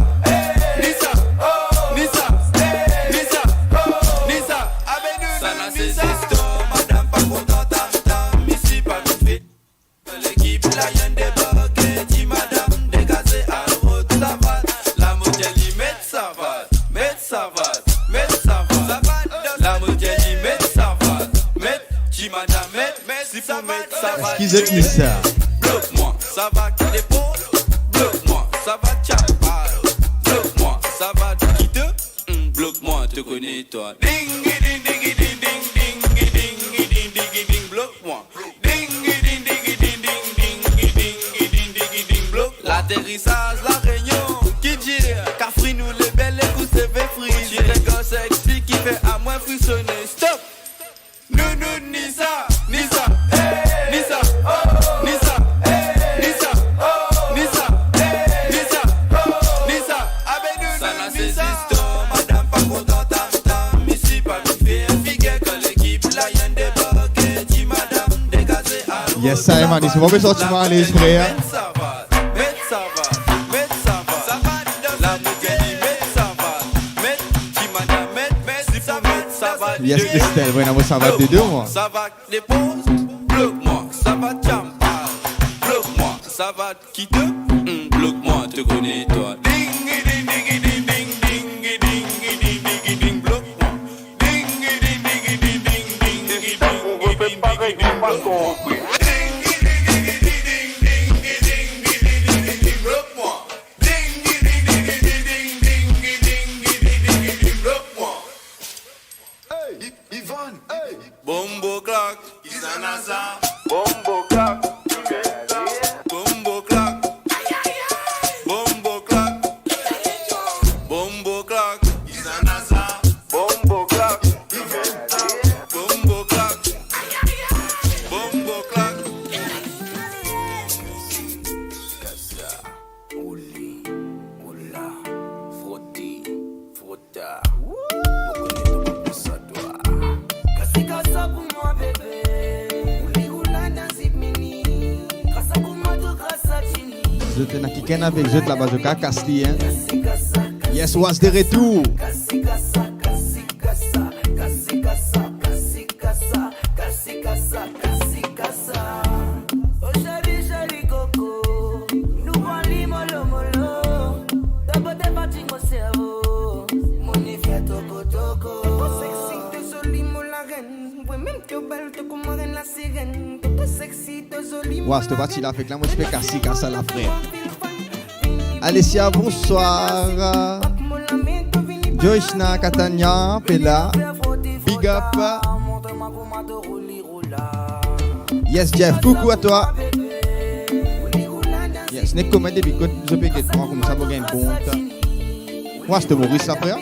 Excusez-moi ça. Bloque-moi, ça va qui dépose. Bloque-moi, ça va tchapal. Bloque-moi, ça va qui te. Bloque-moi, te connais toi. Ding ding ding ding ding ding ding ding ding ding ding. Bloque-moi. Ding ding ding ding ding ding ding ding ding. Bloque. L'atterrissage, la réunion. Qui dit Cafri nous les belles les coups c'est fait free. J'irai quand ça explique qui fait à moins frissonner. Stop. Nous Nisa, Nisa. Nisa, Nisa, Nisa, Nisa, Nisa, Nisa, avec nous, Nisa. Madame pas contente, ici pas nous faire figuer que l'équipe la y'en débarqué, dit madame dégagée à l'eau. Yes, ça, man, ils sont pas sortis mal, les frères. Ça va, la bouteille, ça va, qui madame, ça va. Yes, Christelle, ouais, ça va de deux, moi. Ça va, dépose. Bloque-moi, ça va tchampal. Bloque-moi, ça va qui te. Bloque-moi, te connais toi. Ding ding ding ding ding ding ding ding ding. Bloque-moi. Ding ding ding ding ding ding ding ding. On refait pareil, on va compris. Ding ding ding ding ding ding ding. Bloque-moi. Ding ding ding ding ding ding ding. Bloque-moi. Hey, Ivan, hey. Bombo clack, Isanaza. Bombo clack, bombo clack, bombo clack, bombo clack, Isanaza. Bombo clack, bombo clack, bombo clack. Maintenant, qui est avec eux là-bas, je casse les hein. Yes, was de retour. Ouais, cette partie-là fait que là, moi, je fais casser ça, la frère. Alessia, bonsoir. Joyshna, Catania, Pella. Big up. Yes, Jeff, coucou à toi. Yes, n'est comme des bicotes, je peux que moi, comme ça, pour gagner compte. Ouais, c'est Maurice, la frère.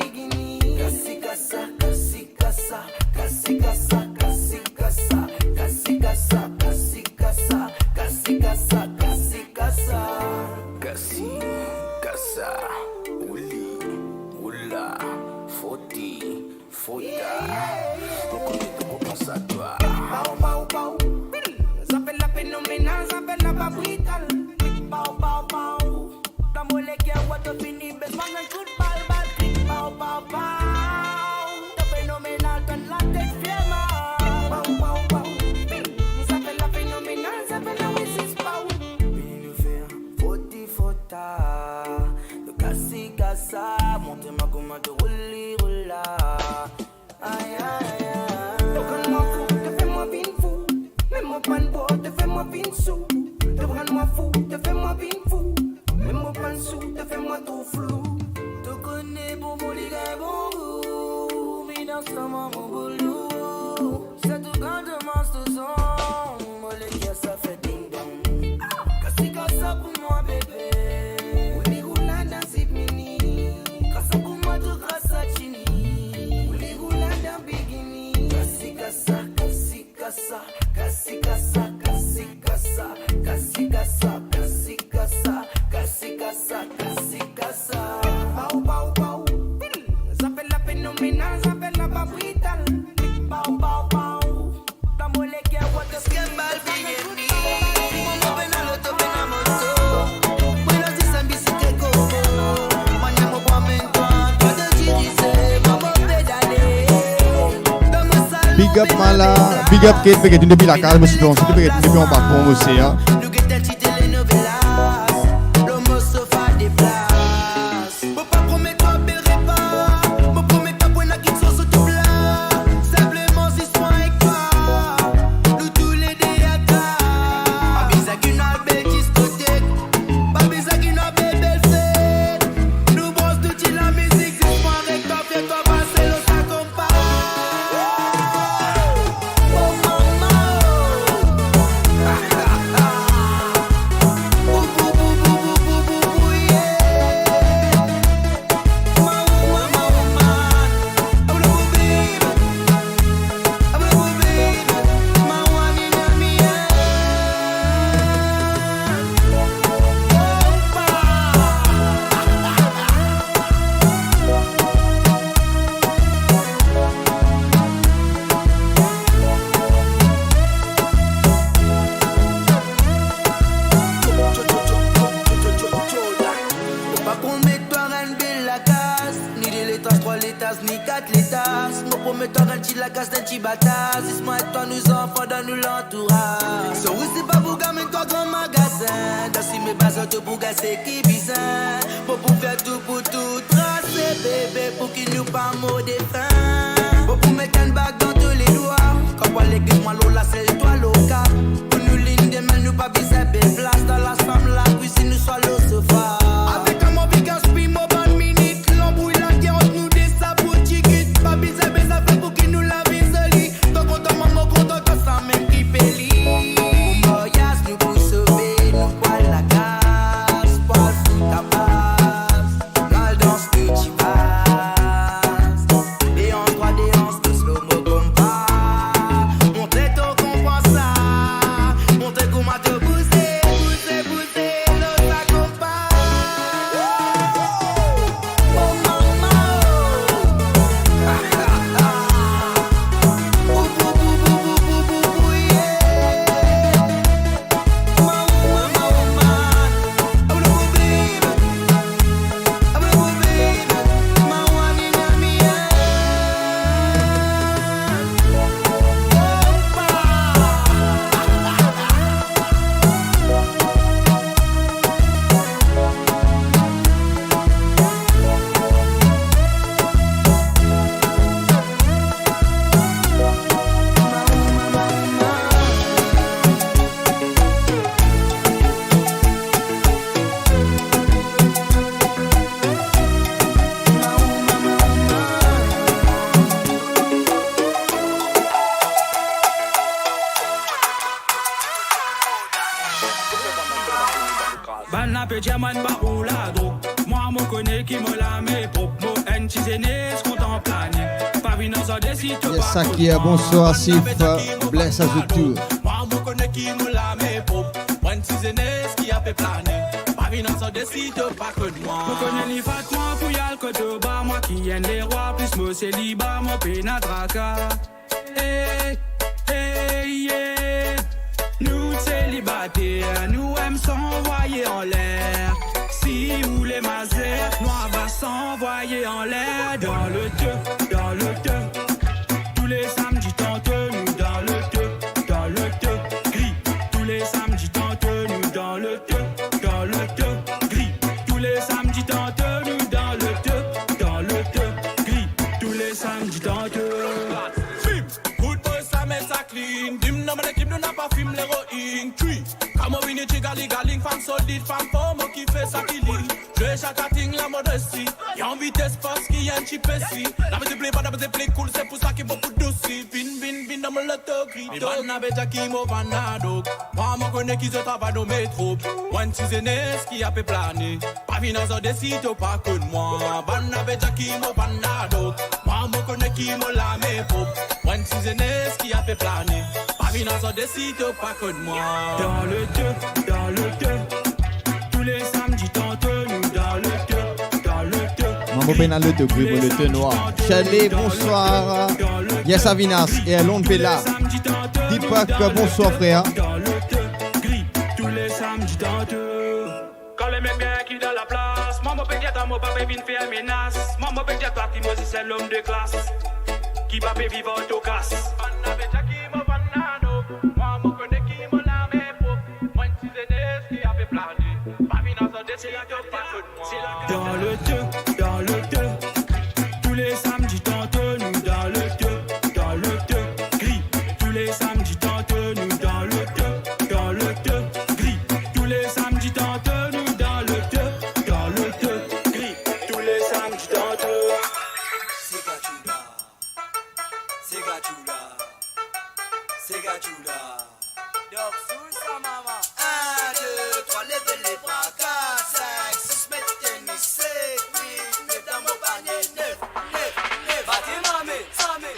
Big up Mala, big up Kate, parce que depuis la case, je me suis pensé depuis on va pour aussi. Hein. man ba ou la drogue. Moi, mon connais qui me la met propre. Mo N-Chiséné, ce qu'on t'en plane. Pas vine dans un décide. Yes, ça qui est bonsoir, Sif. Bless as a tour. Moi, mon connais qui me la met propre. N-Chiséné, ce qui a fait planer. Pas vine dans un décide, pas que de moi. Mon connais ni fat, moi, fouillal, côte bas. Moi qui aime les rois, plus moi célibat, mon pénadraca. Hey, hey, yeah. Nous célibataires, nous aimons s'envoyer en l'air. Si vous les mazères, nous on va s'envoyer en l'air. Dans le deux, dans le deux. Tous les samedis tente nous dans le deux, dans le deux. Gris. Tous les samedis tente nous dans le deux, dans le deux. Gris. Tous les samedis tente nous dans le deux, dans le deux. Gris. Tous les samedis tente. Good boy, ça met ça clean. Dim non, mais l'équipe n'a pas film l'héroïne. Tui. Comme on vient de galing, femme solide, femme forme qui fait ça qui lit. Je chaque ting la modestie. Y'a en vitesse parce qu'il y a un chip ici. La bête plaît pas, la bête plaît cool, c'est pour ça qu'il y a beaucoup d'oussi. Vin, dans mon loto, grito. Il va n'avoir qui m'a vanado. Moi, je connais qui se travaille dans mes troupes. Moi, une cisénesse qui a fait planer. Pas vin dans un décide, pas que de moi. Van n'avoir qui m'a vanado. Moi, je connais qui m'a la mes propres. Moi, une cisénesse qui a fait planer. Pas vin dans un décide, pas que de moi. Dans le deux, dans le deux. Tous les samedis, tente nous dans le deux, dans le deux. Maman Pénal le gris, le thé noir. Chalet, bonsoir. Yes, Avinas et Alon Pella. Dipak, bonsoir frère. Dans le deux, gris. Tous les samedis, tente. Quand les mecs bien qui dans la place. Maman Pénal, mon papa vient faire menace. Maman Pénal, toi qui m'oses, c'est l'homme de classe. Qui va vivre au casse. Dans le deux, dans le deux. Tous les samedis tente nous dans le deux, dans le deux. Gris. Tous les samedis tente nous dans le deux, dans le deux. Gris. Tous les samedis tente nous dans le deux, dans le deux. Gris. Tous les samedis tente. Sega chula. Donc sous sa maman. 1, 2, 3, levez les bras. 4, 5, 6, mettez tennis. 7, 8, 9 dans mon panier. 9. Battez mamé, samé.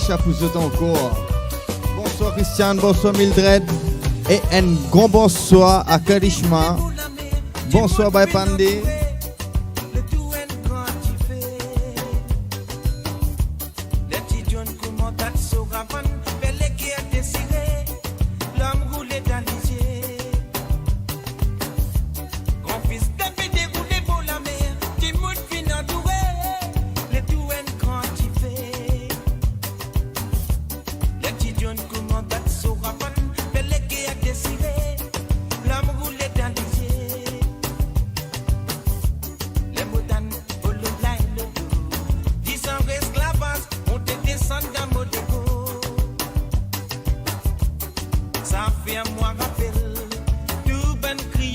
Sacha pour vous encore. Bonsoir Christian, bonsoir Mildred. Et un grand bonsoir à Karishma. Bonsoir Bye Pandey.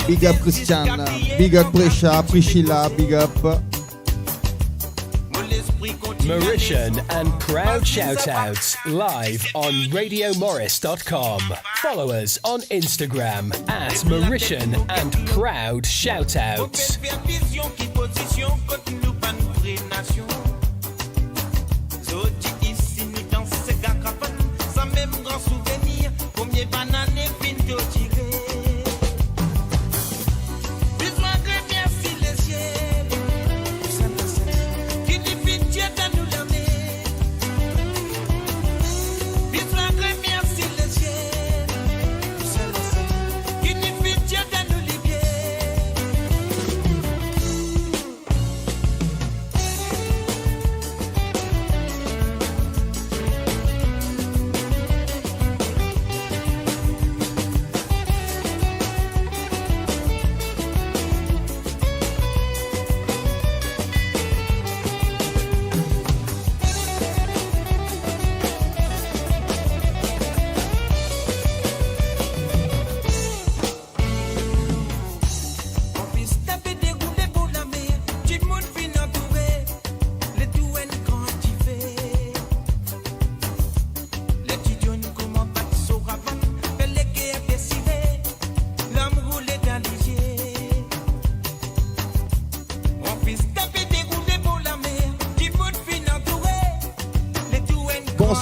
Big up Christian, big up Prisha, Priscilla, big up Mauritian and Proud Shoutouts live on RadioMorris.com. Follow us on Instagram at Mauritian and Proud Shoutouts.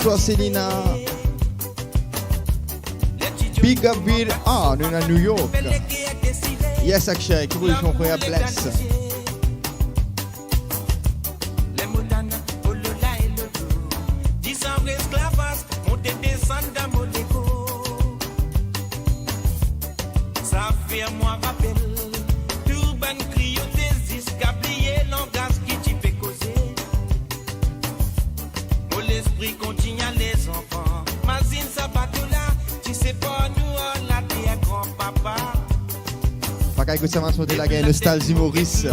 Bonsoir Célina. Big up Bill. Ah, nous sommes à New York. Yes, Akshay, qui vous dit qu'on fait bless. Écoute, ça m'a sauté la gueule, nostalgie Maurice.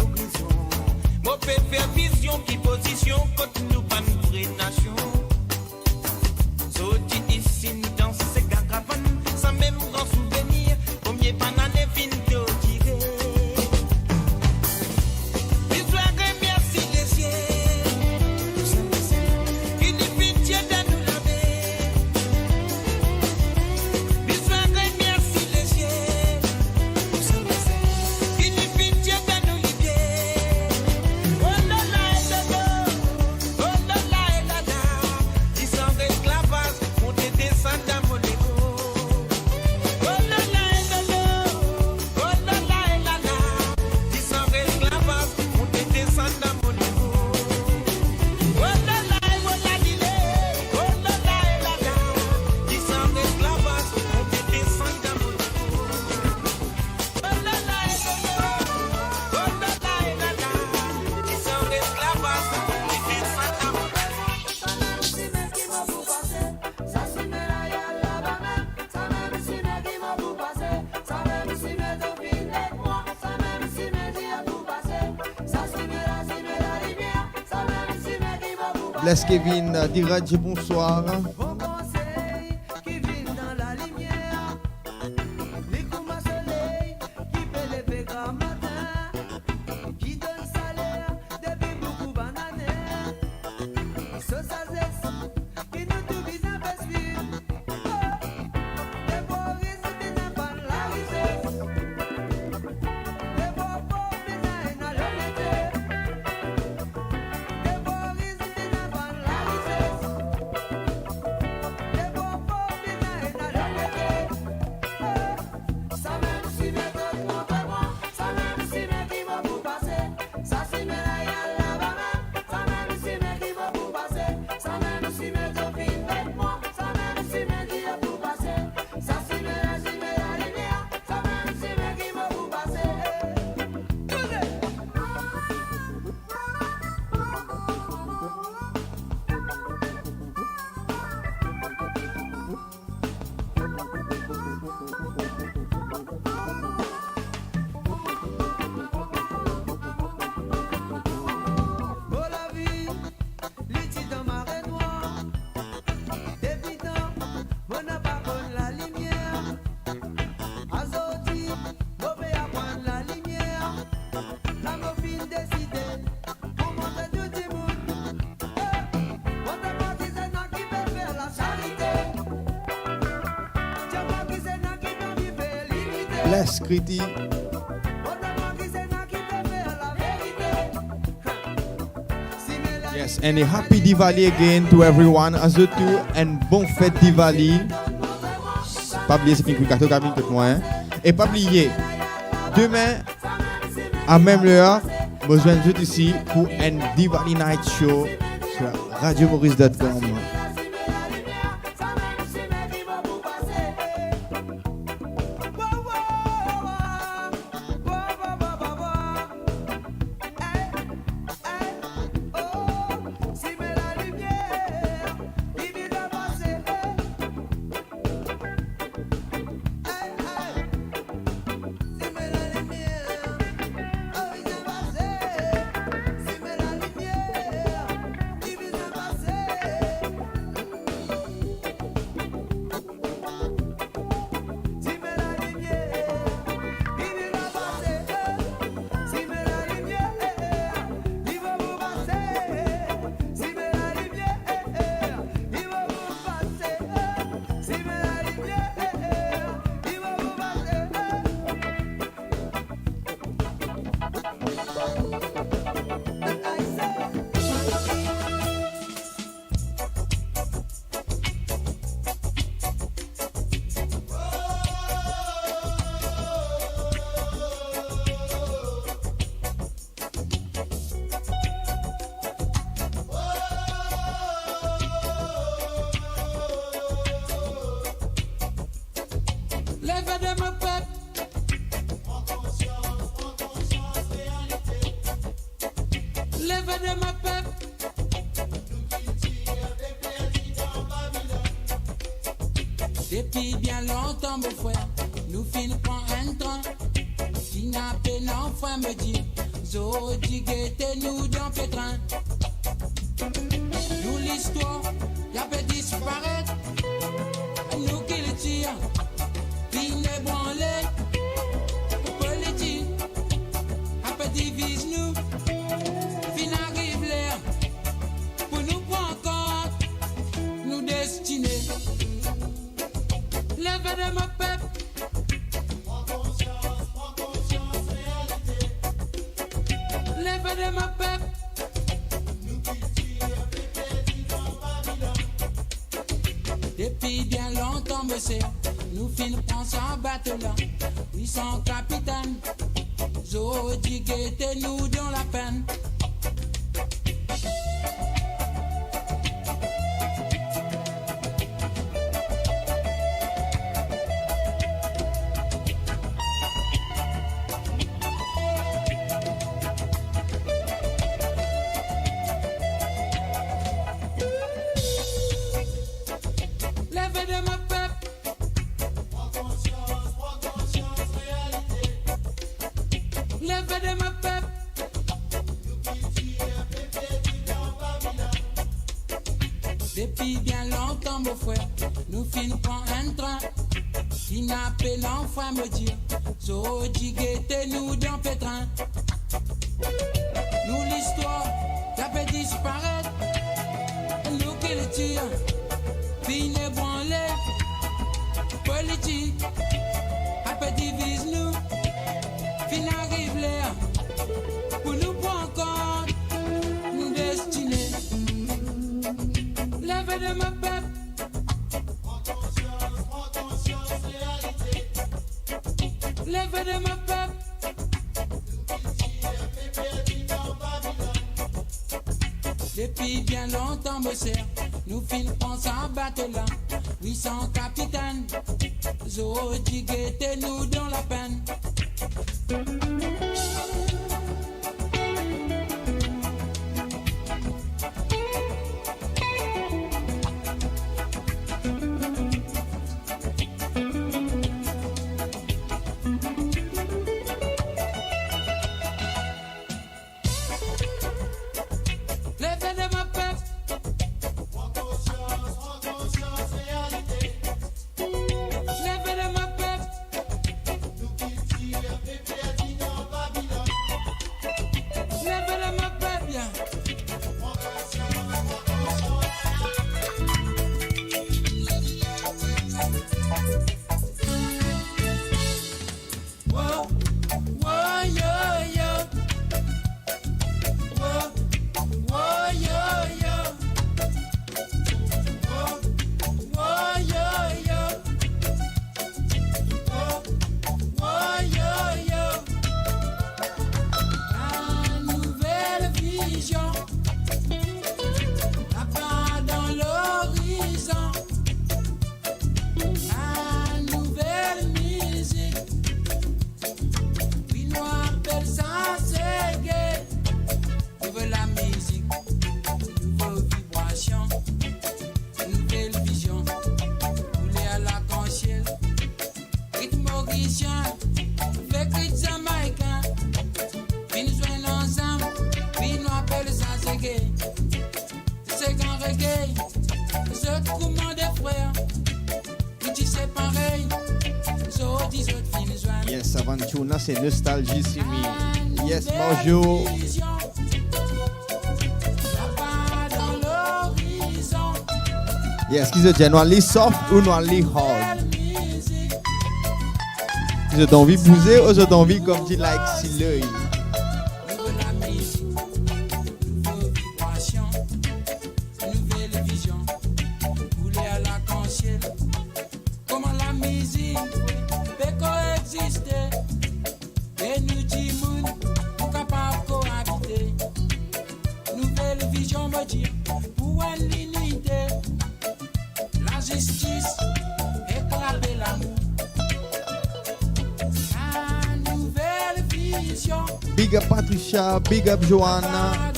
Bless Kevin, Diraj, bonsoir. Yes, Kriti. Yes, and a happy Diwali again to everyone. Azotu and bon fête Diwali. Pas oublier ce qui est gâteau Camille tout moi. Et pas oublier, demain, à même l'heure, je suis ici pour un Diwali Night Show sur radiomaurice.com. Depuis bien longtemps, mon frère, nous finissons prendre un train. Si n'a pas l'enfant me dit, zo digete nous dans pétrin. Nous l'histoire, y'a peut disparaître. Nous qui le tirons, puis ne branler. Politique, a peut divise nous. Fin arrive l'air, pour nous prendre compte, nous destinés. Lève de ma peuple. Prends conscience, réalité. Lève de ma peuple. Nous cultivons pépé dans Babylone. Depuis bien longtemps, monsieur, nous finissons penser en bateau là. 800 capitaines, zo digete nous dans la peine. Depuis bien longtemps, mon frère, nous finissons prendre un train. Si n'a pas l'enfant me dire, so digete nous dans pétrin. Nous l'histoire, ça peut disparaître. Nous qui le tirons, puis ne branler. Politique, ça peut divise nous. Fin arrive l'air, pour nous prendre compte, nous destinés. Lève de ma peuple. Prends conscience, réalité. Lève de ma peuple. Nous cultivons pépé dans Babylone. Depuis bien longtemps, monsieur, nous finissons penser en bateau là. 800 capitaines, zo digete nous dans la peine. reggae. C'est qu'un reggae. Ce courant des frères. Qui dit c'est pareil. So dis autres filles joignent. Yes, Avantuna, c'est nostalgie, c'est mi. Yes, bonjour. Yes, qui se dit, nous allons soft ou nous allons hard. Ils ont envie de bouger ou ils ont envie comme dit like si l'œil. Comment la musique peut coexister et nous disons nous capables de cohabiter. Nouvelle vision me dit pour l'unité, la justice éclater l'amour. La nouvelle vision. Big up Patricia, big up Joanna,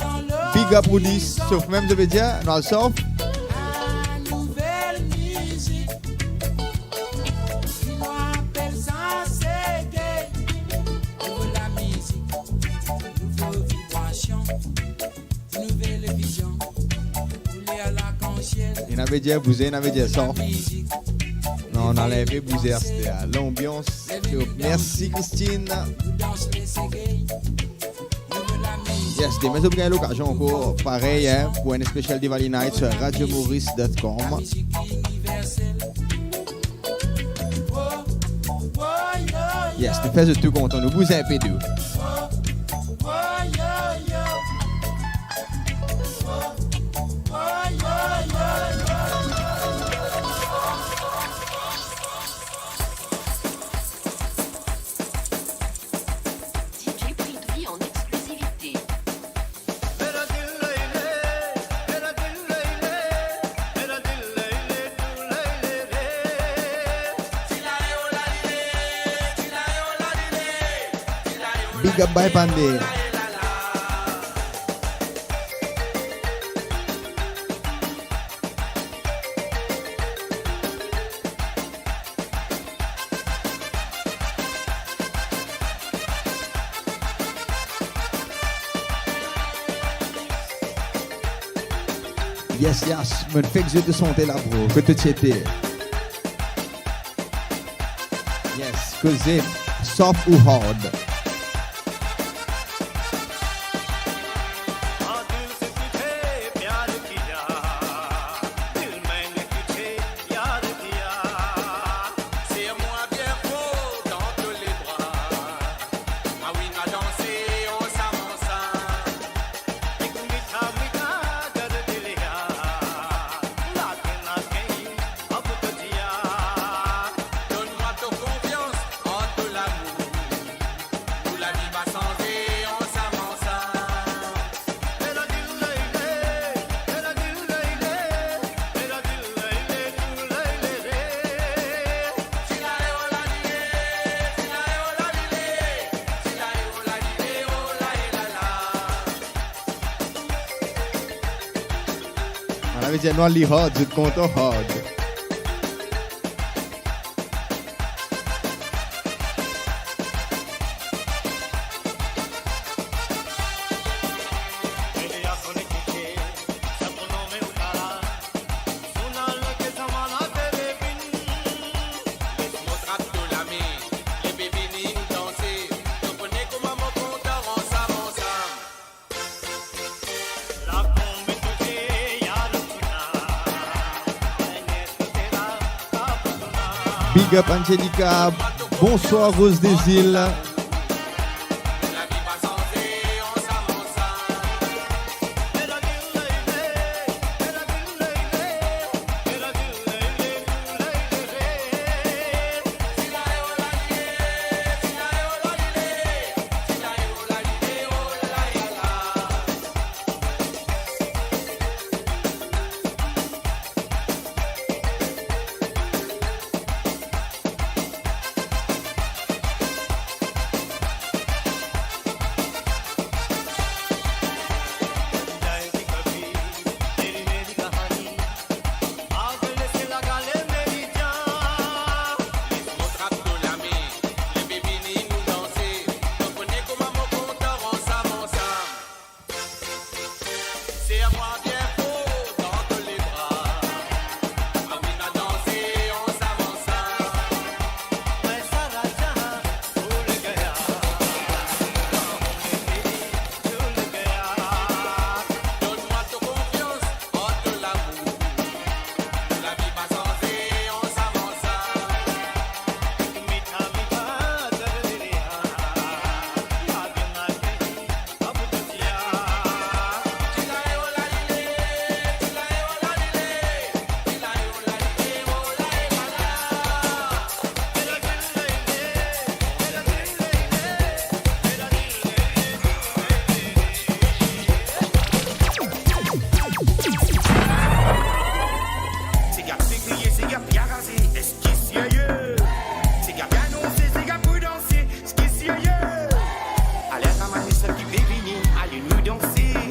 big up Rudis. Sauf même je veux dire, dans le soft. Il n'avait dit bouger, il n'avait dit ça. Non, on a levé bouger, c'était l'ambiance. Merci Christine. Yes, demain vous avez l'occasion encore, pareil, hein, pour une spéciale Diwali Night sur radiomaurice.com. Yes, nous faisons tout content, nous bousez un peu d'eau. Big up by Pandey. Yes, yes, me fait que je te sentais là, bro, que tu étais. Yes, que c'est soft ou hard. On avait dit non, les hard, je te compte hard. Big up Angelica, bonsoir Rose des Îles.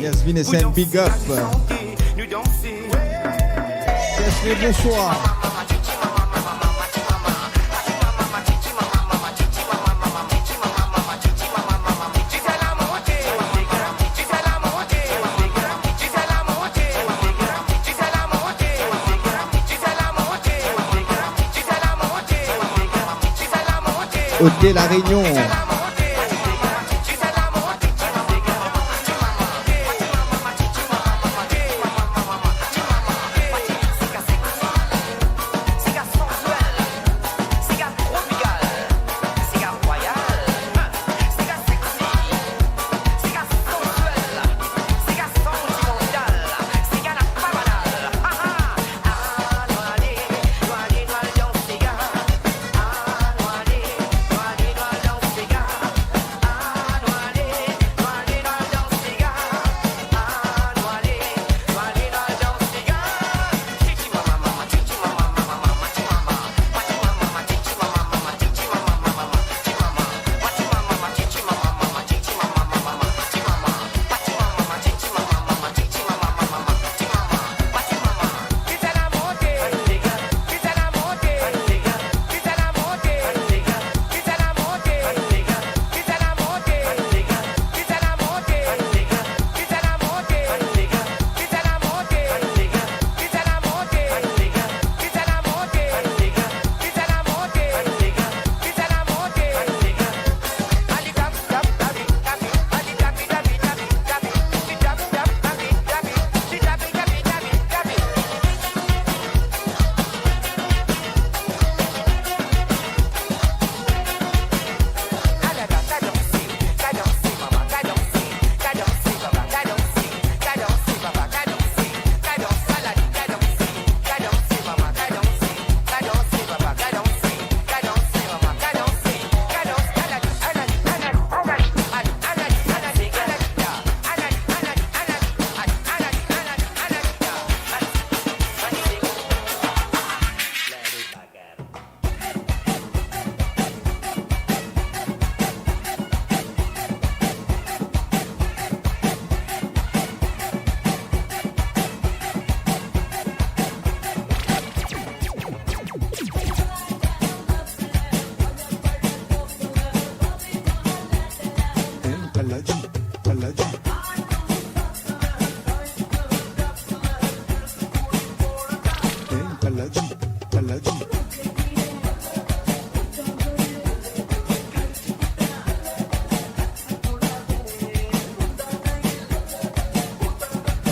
Yes, Vincent, big up. Yes, bonsoir. Hôtel La Réunion.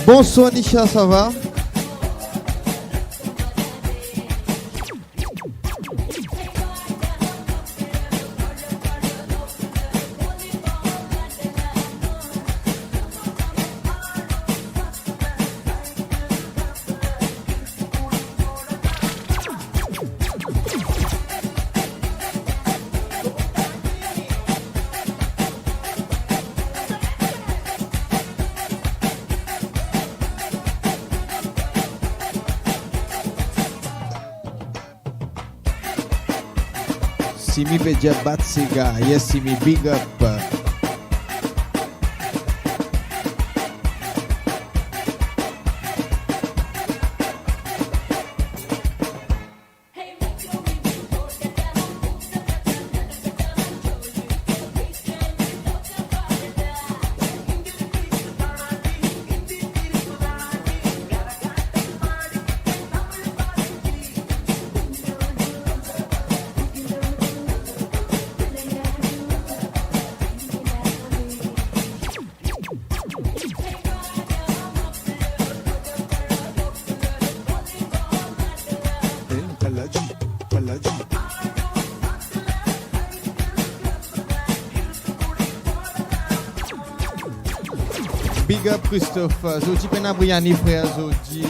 Bonsoir Nisha, ça va? Simi Beja Batsiga, yes, Simi, big up. Big up Christophe. Zodi pena Briani frère Zodi.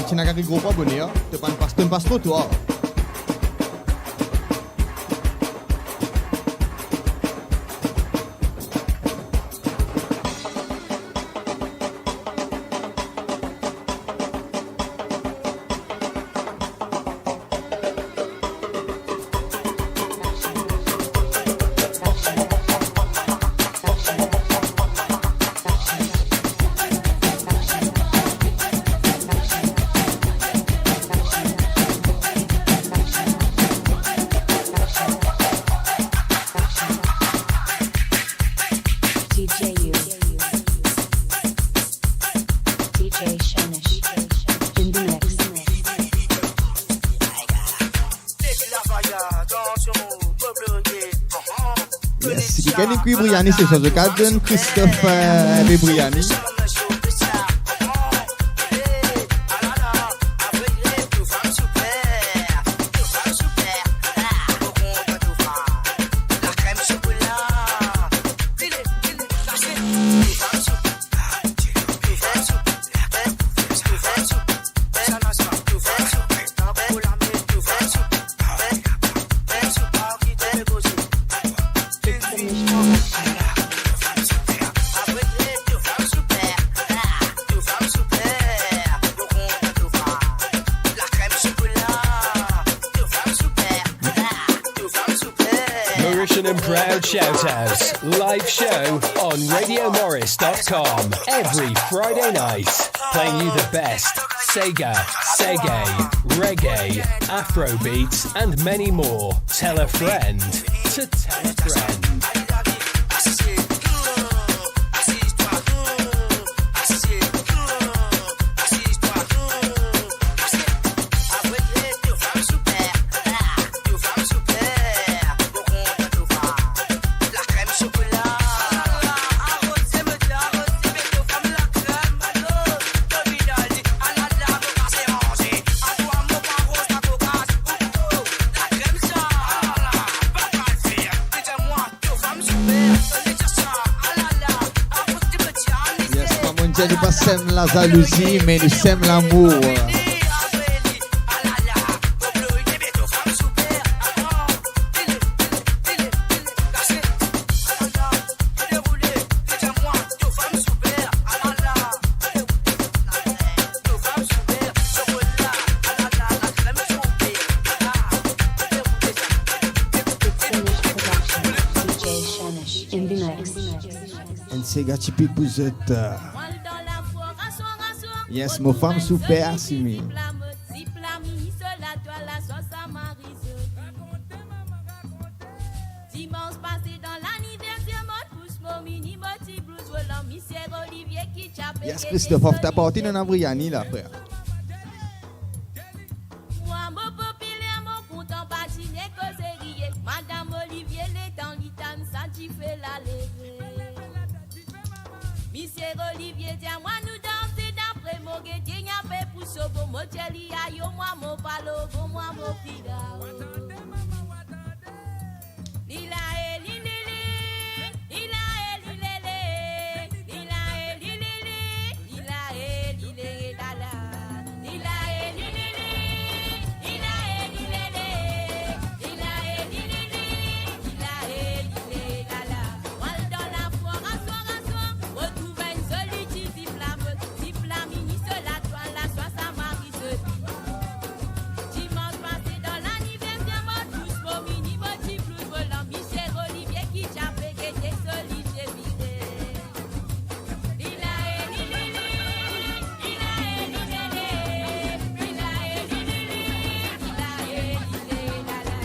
Tu n'as qu'à gros pas bonheur. Tu ne passes pas toi. Qui Briani c'est chose de cadre Christophe et Briani. Shoutouts live show on RadioMorris.com every Friday night, playing you the best Sega, Seggae, reggae, Afrobeats, and many more. Tell a friend to tell a friend. Nous pas sème la jalousie, mais nous sème l'amour. Sega typique vous êtes. Yes, mon femme super, Simi. Yes, Christophe, t'as parti dans la Briani là, frère. Madame Olivier, les temps, l'itane, ça t'y fait la levée. Monsieur Olivier, tiens-moi nous danser d'après mon guettier, y'a fait pour ce beau mot, tcheli, aïe, moi, mon palo, bon, moi, mon fida. Lila et lilili, lila et lilele, lila et lilili, lila et lilele, lala. Lila et lilili, lila et lilele, lila et lilili, lila et lilele, lala. Mal dans la foire, assoir, retrouve une solitude, siffla, ministre, la toile, la soie, sa marie, se dit. Dimanche passé dans l'anniversaire, moi, tous vos mini, motifs, plus volant, Michel Olivier, qui chapait, qui était solide, j'ai vidé. Lila et lilili, lila et lilele, lila et lilili, lila et lilele, lala.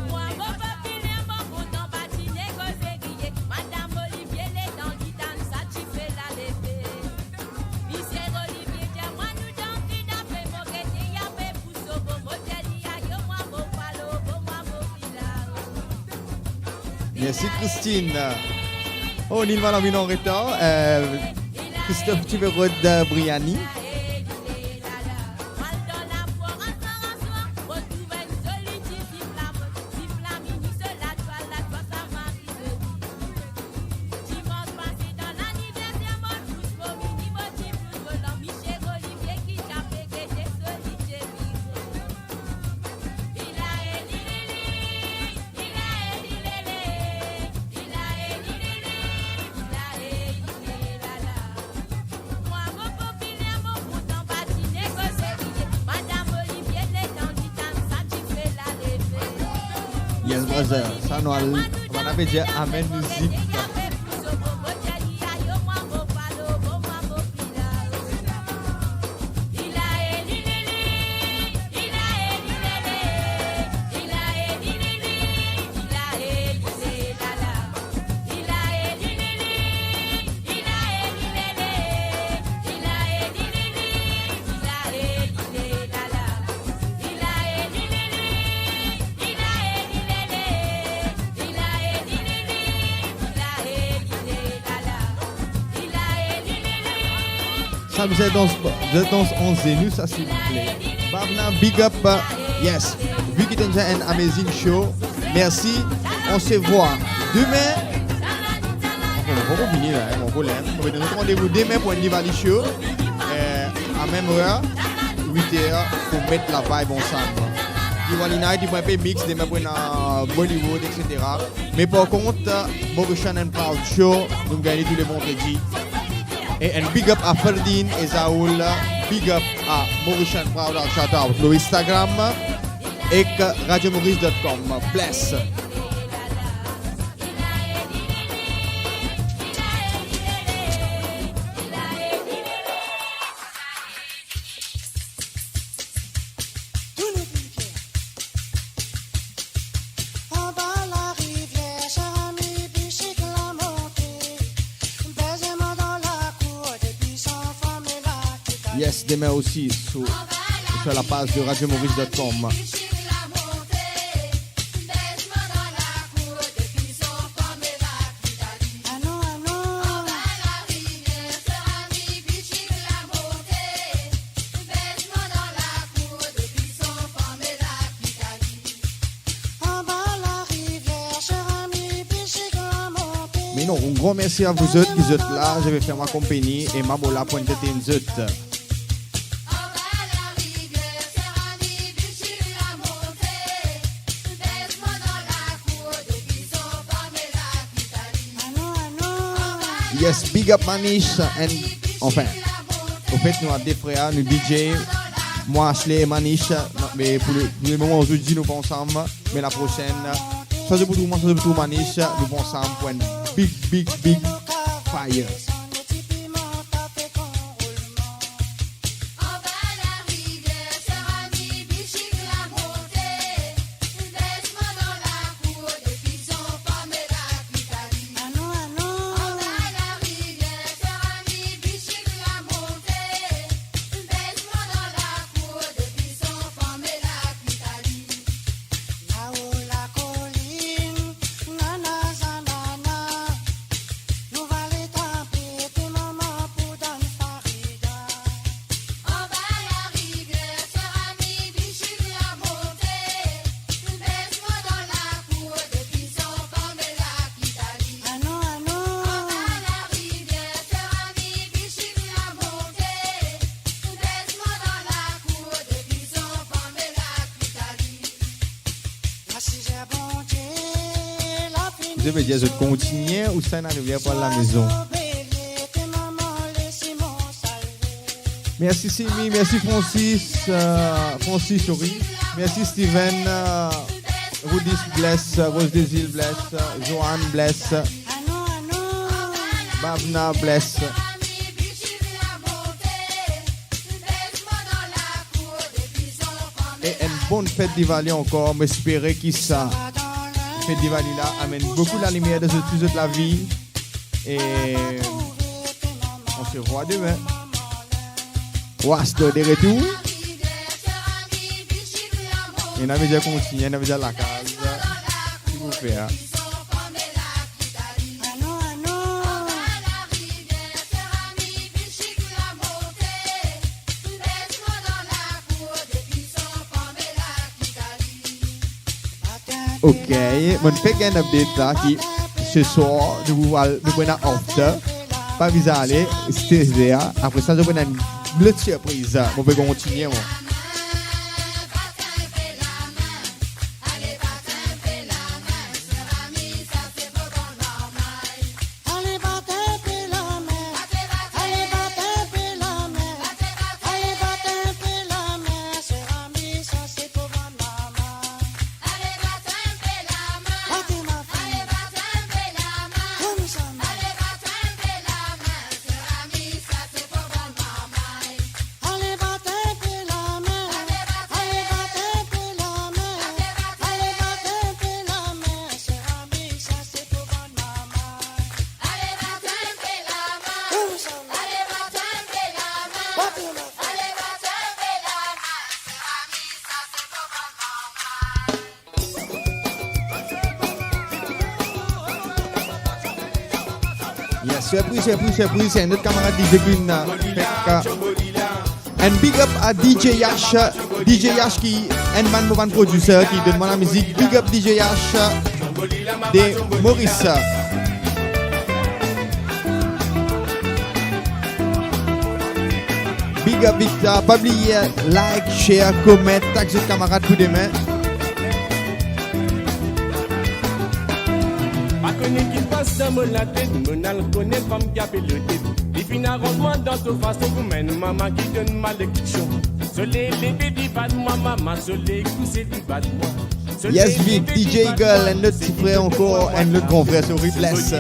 Moi, mon populaire, mon content, patiné, causé, grillé. Madame Olivier, les dents, l'itane, ça, tu fais la levée. Michel Olivier, tiens-moi nous danser d'après mon guettier, y'a fait pour sauver mon tcheli, aïe, moi, mon palo, bon, moi, mon fila. Merci Christine. Oh, Nil va en retard. Christophe, tu veux de Briani? Yes, brother. Ça, nous allons dire Amen musique. Ça vous êtes dans 11 nous, ça s'il vous plaît. Bavna, big up. Yes. Vu qu'il y a un amazing show. Merci. On se voit demain. On va finir là, mon problème. On va donner rendez-vous demain pour un Nivali show. À même heure, 8h, pour mettre la vibe ensemble. Nivali night, il va pas mix demain pour Bollywood, etc. Mais par contre, Morishan and Proud Show, nous gagnons tous les vendredis. Et un big up à Ferdinand et Zaoul, big up à Morishan Proud, shout out sur Instagram et radiomaurice.com. Bless. Yes, demain aussi sur la page de radiomaurice.com. Mais non, un grand merci à vous autres qui êtes là. Je vais faire ma compagnie et ma bola pour entertainer vous autres. Yes, big up Manish and enfin, au fait nous avons des frères, nous DJ, moi Ashley et Manish, mais pour le moment aujourd'hui nous pensons ensemble, mais la prochaine, soit de pour tout moi, soit de pour Manish, nous pensons ensemble pour une big fire. Je veux dire, je continue ou ça n'arrive pas à la maison. Merci Simi, merci Francis, sorry. Merci Steven, Rudis bless, Rose Desil bless, Johan bless, Bavna bless. Et une bonne fête d'Ivali encore, m'espérer qu'il ça. Fête d'Ivali là amène beaucoup la lumière de toute la vie. Et on se voit demain. Wasto de retour. Et on a déjà continué, on a déjà la case. S'il vous plaît. Ok, mon fait un update là qui ce soir nous prenons after. Pas visa aller, c'était là. Après ça, je prends une bleu surprise. On peut continuer. Surprise, c'est notre camarade DJ Queen. And big up à DJ Yash qui est un man producer qui donne la musique. Big up DJ Yash de Maurice. Big up Victor, pas oublier like, share, comment, tag ses camarades pour demain. Ma connaît qui passe dans la tête, mon al connaît pas me le tête. Il finit moi dans toute façon, vous mène maman qui donne malédiction. Soleil, les bébés bat moi, maman, soleil, coussé, tu bat moi. Yes, Vic, DJ Eagle, un autre petit frère encore, un autre grand frère, sorry, bless.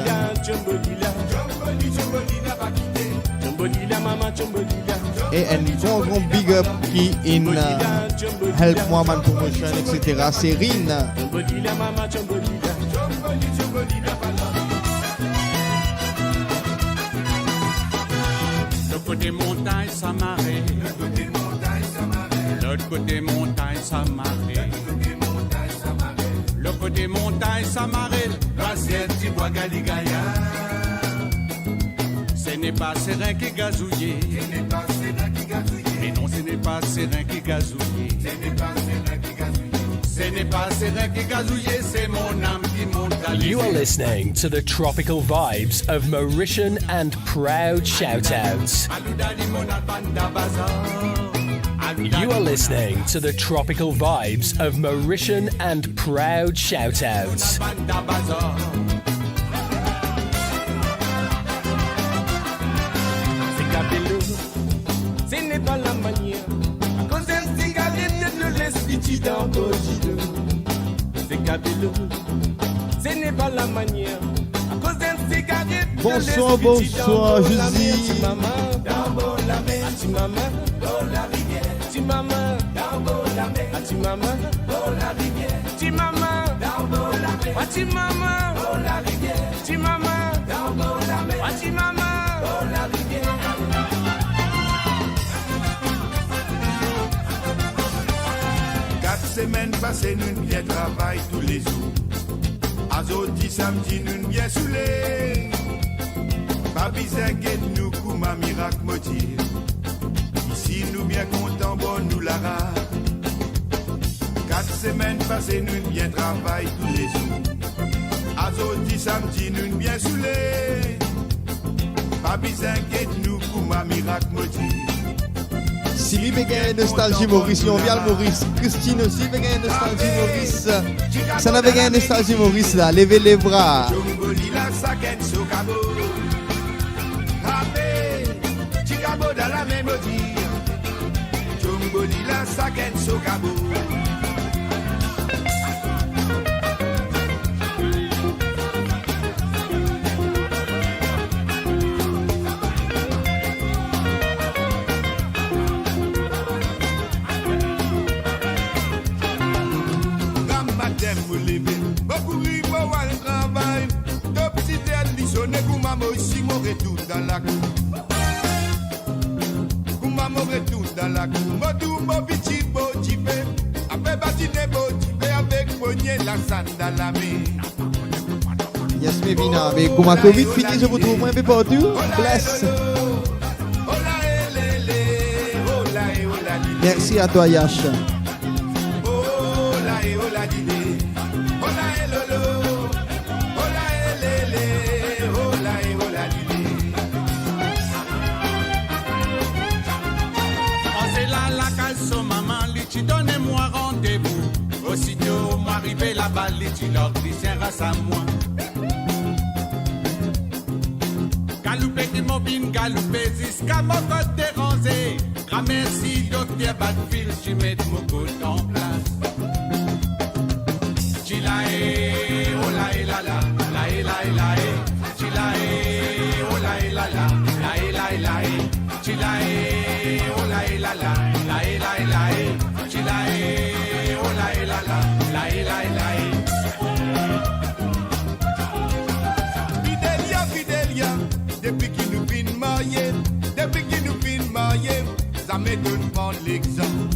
Et un grand big up qui in help moi man promotion, etc. C'est Rin. Le côté montagne, ça marée. L'autre côté montagne, ça marée. Le côté montagne, ça marée. L'assiette, tu bois galigaya. Ce n'est pas serein qui gazouillé. Mais non, ce n'est pas serein qui gazouillé. Ce n'est pas serein qui gazouillé, c'est mon âme qui monte à l'effet. You are listening to the tropical vibes of Mauritian and proud shoutouts. You are listening to the tropical vibes of Mauritian and proud shoutouts. Ce n'est pas la manière. À cause d'un cigarette, ne laisse petit dans vos idées. C'est Cabello. Ce n'est pas la manière. À cause d'un cigarette, bonsoir, bonsoir, je dis. Semaine passée, nous bien travail tous les jours. Azoti samedi, nous bien saoulés. Papi s'inquiète, nous kouma miracle motive. Ici, nous bien contents, bon, nous la rate. 4 semaines passées, nous bien travail tous les jours. Azoti samedi, nous bien saoulés. Papi s'inquiète, nous kouma miracle motive. Sylvie Béguin, nostalgie Maurice, on vient le Maurice. Christine aussi, Béguin, nostalgie Maurice. Ça n'a Béguin, nostalgie Maurice là, levez les bras. Chicago dans la mélodie. Jumbolila, Saken, Sokabo. Dans la cour, Kouma mon retour dans la cour, Modou mon petit beau type, après bâtiner beau type, avec poignet la sande dans la main. Yes, mais vina, avec Kouma Covid fini, je vous trouve moins peu partout. Bless. Merci à toi, Yash. Donnez-moi rendez-vous. Aussitôt, moi arrivé là-bas, tu leur dis, tiens, race à moi. Galoupé qui m'obine, galoupé jusqu'à mon côté dérangé. Grand merci, docteur Badfield, tu mets mon côté en place. Chilae, oh la la la, la la la, chilae, oh la la la, la la la, chilae, oh la la la, la la la. Chilae, oh la la la, la la. Fidelia, Fidelia, depuis qu'il nous fin mariés, ça m'étonne pas l'exemple.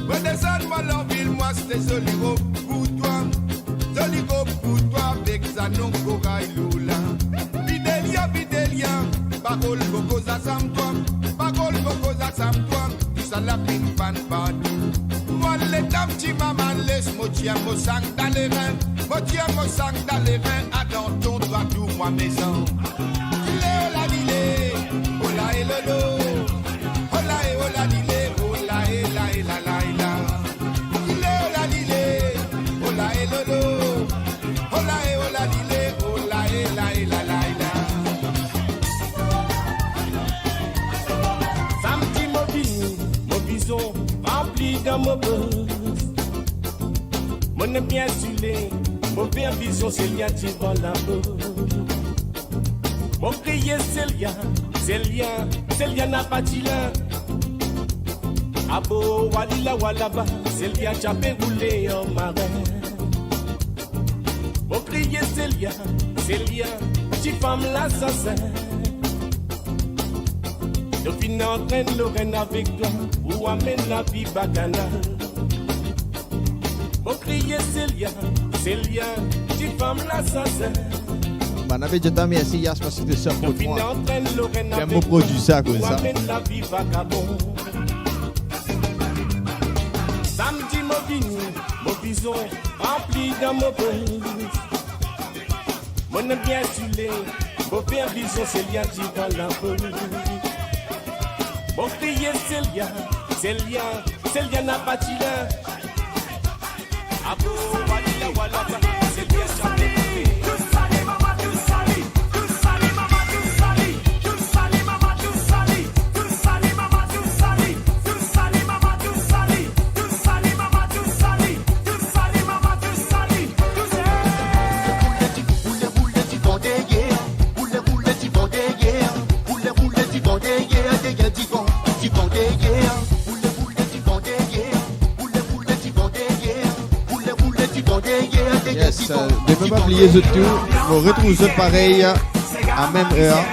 Redescends-moi l'enville, moi c'était Soliro pour toi, Soliro pour toi, avec sa non corail Lola. Fidelia, Fidelia, sam twang, sa la pin fan bad. Moi les dames qui maman laisse, moi tiens mon sang dans les reins, moi tiens mon sang dans les reins, attends ton doigt tout moi maison. Dile ola dile, ola et lolo, ola et ola dile, ola et la et la la et la. Dile ola dile, ola et lolo, ola et ola dile, ola et la et la la et la. Samedi mon bison rempli dans mon bus. Mon bien sulé, mon père vision c'est lien qui dans la bouche. Mon prier c'est lien n'a pas dit là. Abo walila walaba, c'est lien chapé roulé en marin. Mon prier c'est lien, qui femme l'assassin. Je finis en train de Lorraine avec toi, ou amène la vie bacchanale. Mon crier c'est lien, tu femme l'assassin. On avait déjà merci Yas parce que c'est ça pour moi. J'aime mon produit ça comme ça. La vie vagabond. Samedi mon bison rempli dans mon bus. Mon bien sulé, mon père bison c'est lien qui dans la bouche. Mon crier c'est lien n'a pas dit là. Abo walila walaba, c'est lien jamais coupé. Tout sali mama, tout sali, tout sali mama, tout sali, tout sali mama, tout sali, tout sali mama, tout sali, tout sali mama, tout sali, tout sali mama, tout sali, tout sali mama, tout sali, tout sali. Boule tu vendais hier, boule tu vendais hier, boule tu vendais hier, des gars tu vendais hier, boule tu vendais hier, boule tu vendais hier, boule tu vendais hier, des gars Yes, ne peux pas oublier ce tout. On retrouve ce pareil à même heure.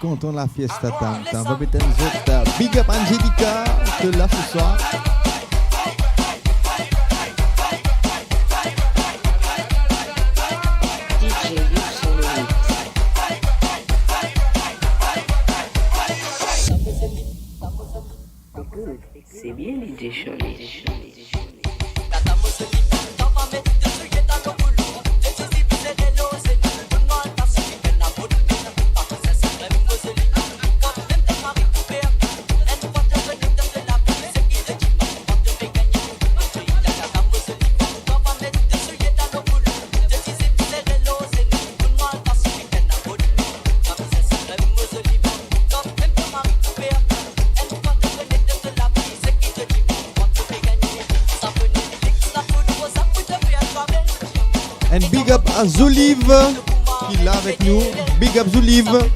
Content la fiesta tam tam. Va mettre un autre. Big up Angelica de là ce soir. C'est bien. DJ Showbiz. And big up à Zoulive qui est là avec nous. Big up Zoulive.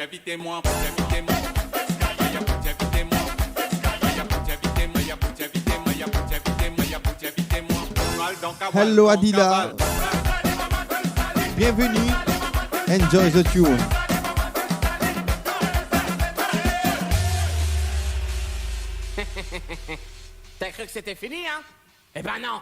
Invitez-moi, Hello Adila. Bienvenue. Enjoy the tune. T'as cru que c'était fini, hein? Eh ben non.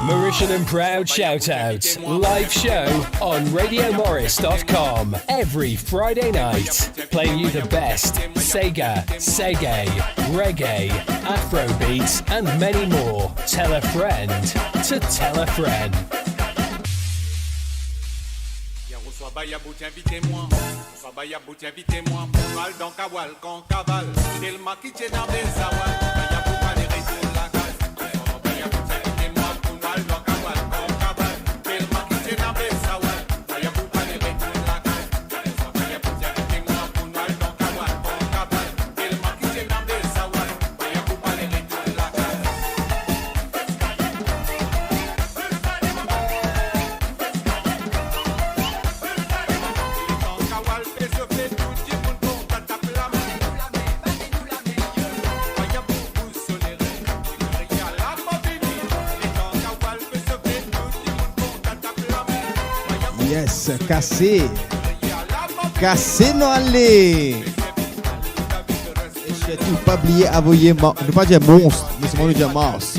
Mauritian and Proud Shoutouts live show on RadioMorris.com every Friday night, playing you the best Sega, Reggae, Afrobeats, and many more. Tell a friend to tell a friend. Invitez-moi, invitez-moi, Mal dans Kawal, quand cavale, Del Makiche dans des awal, Baya Boupa les réseaux de la case, Baya Bouta invitez-moi, Mal dans Kawal, quand cavale, Del Makiche dans des awal, Baya Boupa les réseaux de la case, Baya Bouta invitez-moi, Mal dans Kawal, quand cavale, Del Makiche dans des awal, Baya Boupa les réseaux de la case. Kawal fait se fait tout Yes, cassé. Cassé non aller. Et surtout, pas oublier envoyer, ne pas dire monstre, mais c'est moi qui dire Mars.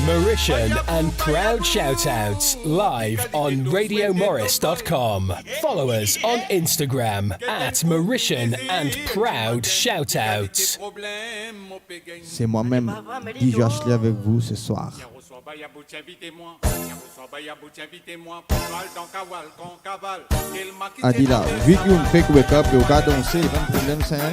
Mauritian and Proud Shoutouts live on RadioMorris.com. Follow us on Instagram at Mauritian and Proud Shoutouts. C'est moi-même, DJ Ashley avec vous ce soir. Adila, vu que vous me faites wake up et au cas danser, il y a pas de problème, c'est un.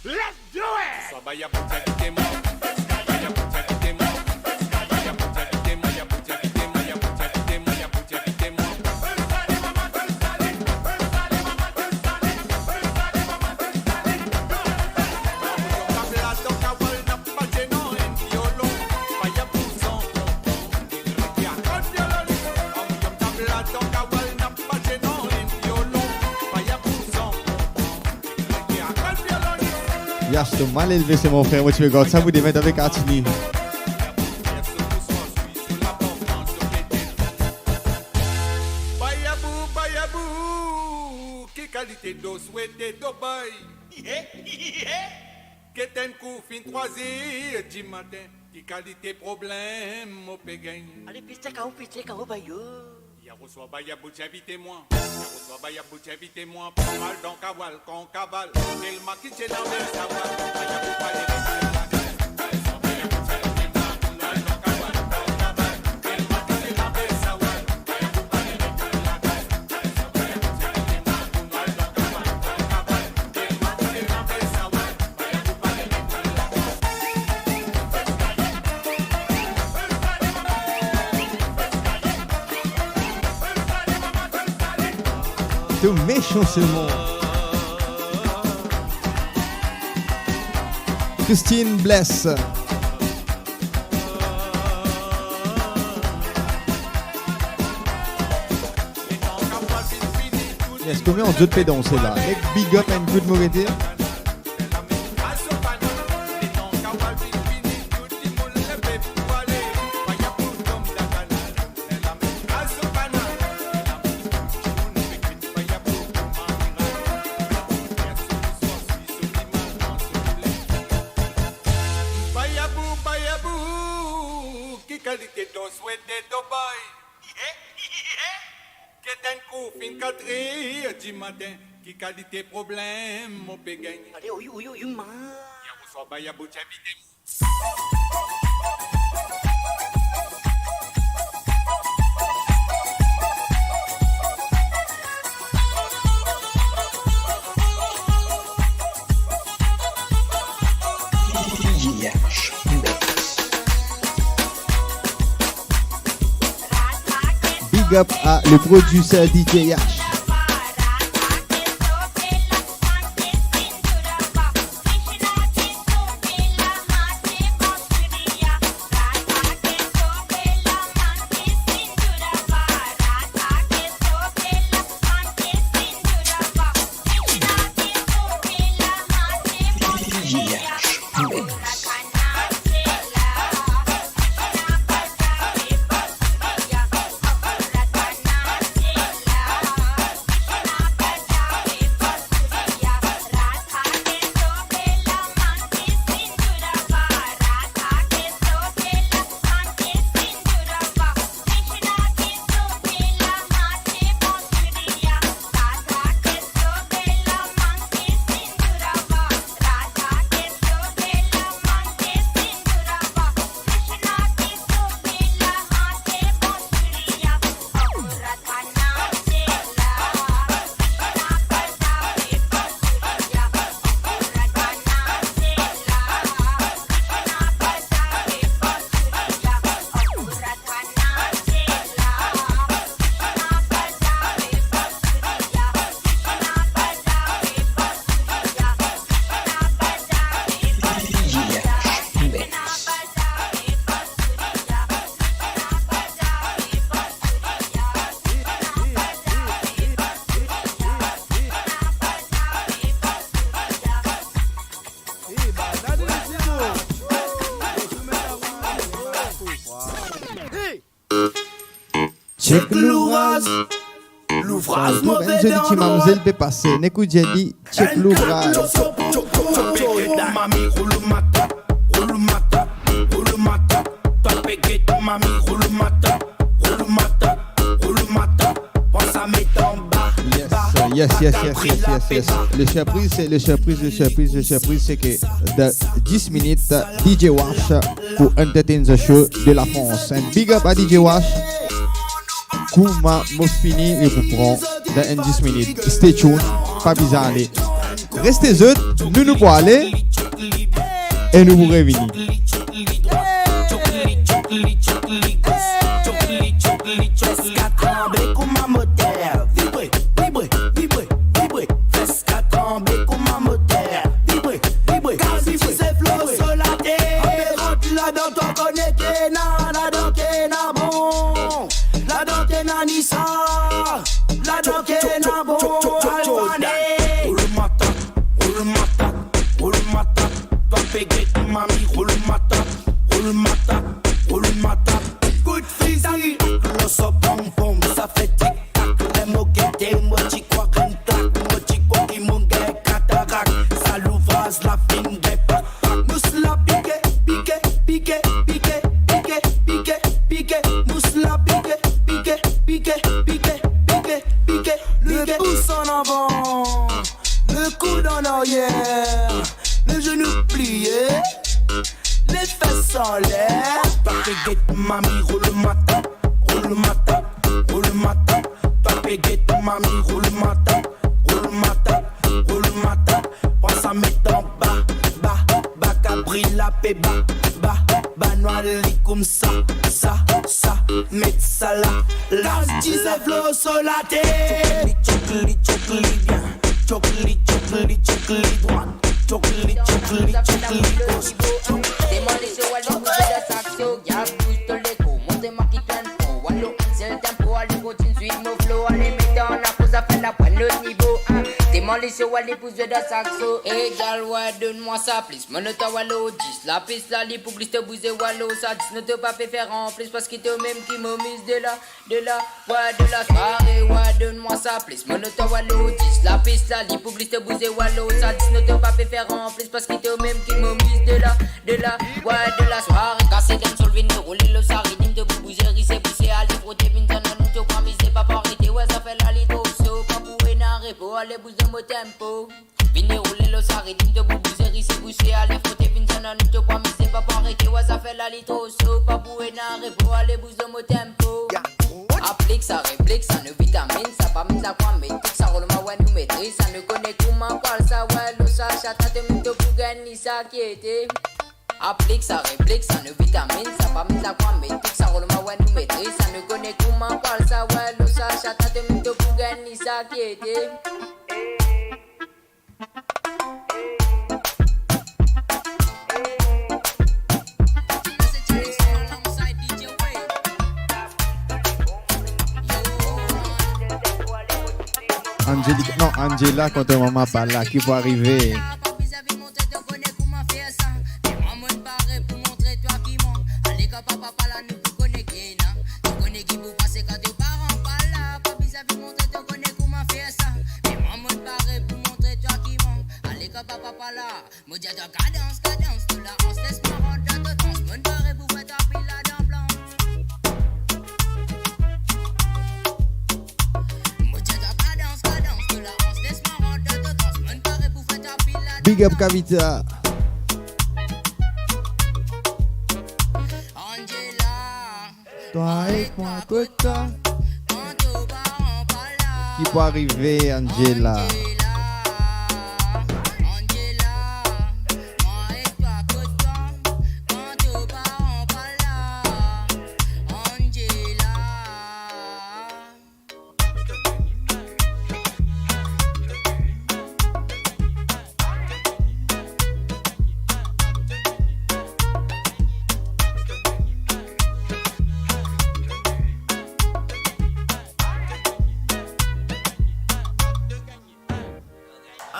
Let's do it! Yash, t'es mal élevé, c'est mon frère. Moi, tu regardes ça, vous devez mettre avec Atini. Bayabou, qui qualité d'eau souhaité d'Obaï. Qu'est-ce qu'on fin 3h du matin, qui qualité problème, au pégagne. Allez, piste, kao, bayo. Y'a reçoit Bayabou, j'invite-moi. Y'a reçoit Bayabou, j'invite-moi. Pas mal dans Kawal, quand Kaval. C'est le maquis, c'est dans le savoir. Bayabou, pas Tout méchant ce monde. Christine Bless. Est-ce qu'on met en deux de danser là? Avec Big Up and Good Moretti. qui qualité problème, mon pégagne. Allez, oui, ma. Y'a reçoit Bayabou, j'invite. Big up à le producteur DJ Yash. check l'ouvrage. L'ouvrage mauvais Je dis dans tu m'as peut passer. N'écoute j'ai dit check l'ouvrage. Mami roule mata, roule mata, roule mata. Toi péguette mami roule mata, roule mata, roule mata. Pense à mettre en bas. Yes. Le surprise, c'est que de 10 minutes, DJ Wash pour entertain the show de la France. And big up à DJ Wash. Kouma Mospini et vous prend dans 10 minutes. Stay tuned, pas bizarre aller. Restez eux, nous pour aller et nous vous revenir. Monota wallo 10, la piste la li pour glister bouser wallo. Ça 10 ne te pas fait faire en plus parce qu'il te même qui me mise de la soirée. Ouais, donne-moi ça plus. Monota wallo 10, la piste la li pour glister bouser wallo. Ça 10 ne te pas fait faire en plus parce qu'il te même qui me mise de la soirée. Cassé d'un sol venu rouler le sari, dim de bouger, risser, pousser, aller frotter, vin nous te pas miser, pas arrêter. Ouais, ça fait la litro, so, pas bouer, n'arrêter, pour aller bouger mon tempo. Venez rouler le sari, dim de bouger, risser, pousser, aller frotter, vin nous te pas miser, pas arrêter. Ouais, ça fait la litro, so, pas bouer, n'arrêter, pour aller bouger mon tempo. Applique ça, réplique ça, ne vitamine, ça pas mis la quoi, mais ça roule ma ouais, nous maîtrise, ça ne connaît comment parle ça, ouais, le ça, chata, te mute pour gagner ça qui était. Applique ça, réplique ça, ne vitamine, ça pas mis la quoi, mais ça roule ma ouais, nous maîtrise, ça ne connaît comment parle ça, ouais, le ça, chata, te mute pour gagner ça qui était. Angela, quand ta maman parle là, qui va arriver. Big up Kavita. Toi et moi, toi. Qui peut arriver, Angela?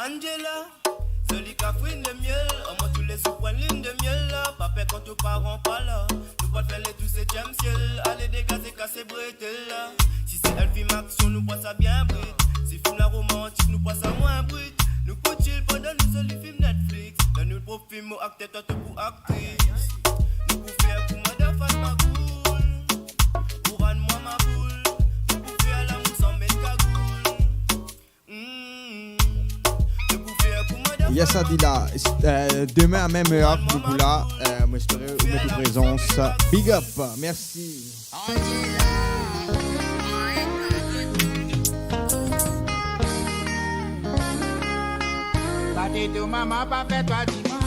Angela, joli cafouine de miel, on mange tous les soupes en ligne de miel là. Papa quand tes parents pas là, nous pas faire les tout 7e ciel. Allez dégager, casser bretelle. Si c'est elle film action, nous passe à bien brut. Si film la romantique, nous passe à moins brut. Nous coup chill pendant nous seuls film Netflix. Dans nous pour film, au acteur, toi pour actrice. Nous pour faire pour madame face ma cool. Pour rendre-moi ma boule. Nous pour faire l'amour sans mettre cagoule. Nous pour faire pour madame. Yes, Adila. Demain à même heure, nous là. Moi, j'espère votre présence. Big up. Merci. Bate to maman, pas fait toi dimanche.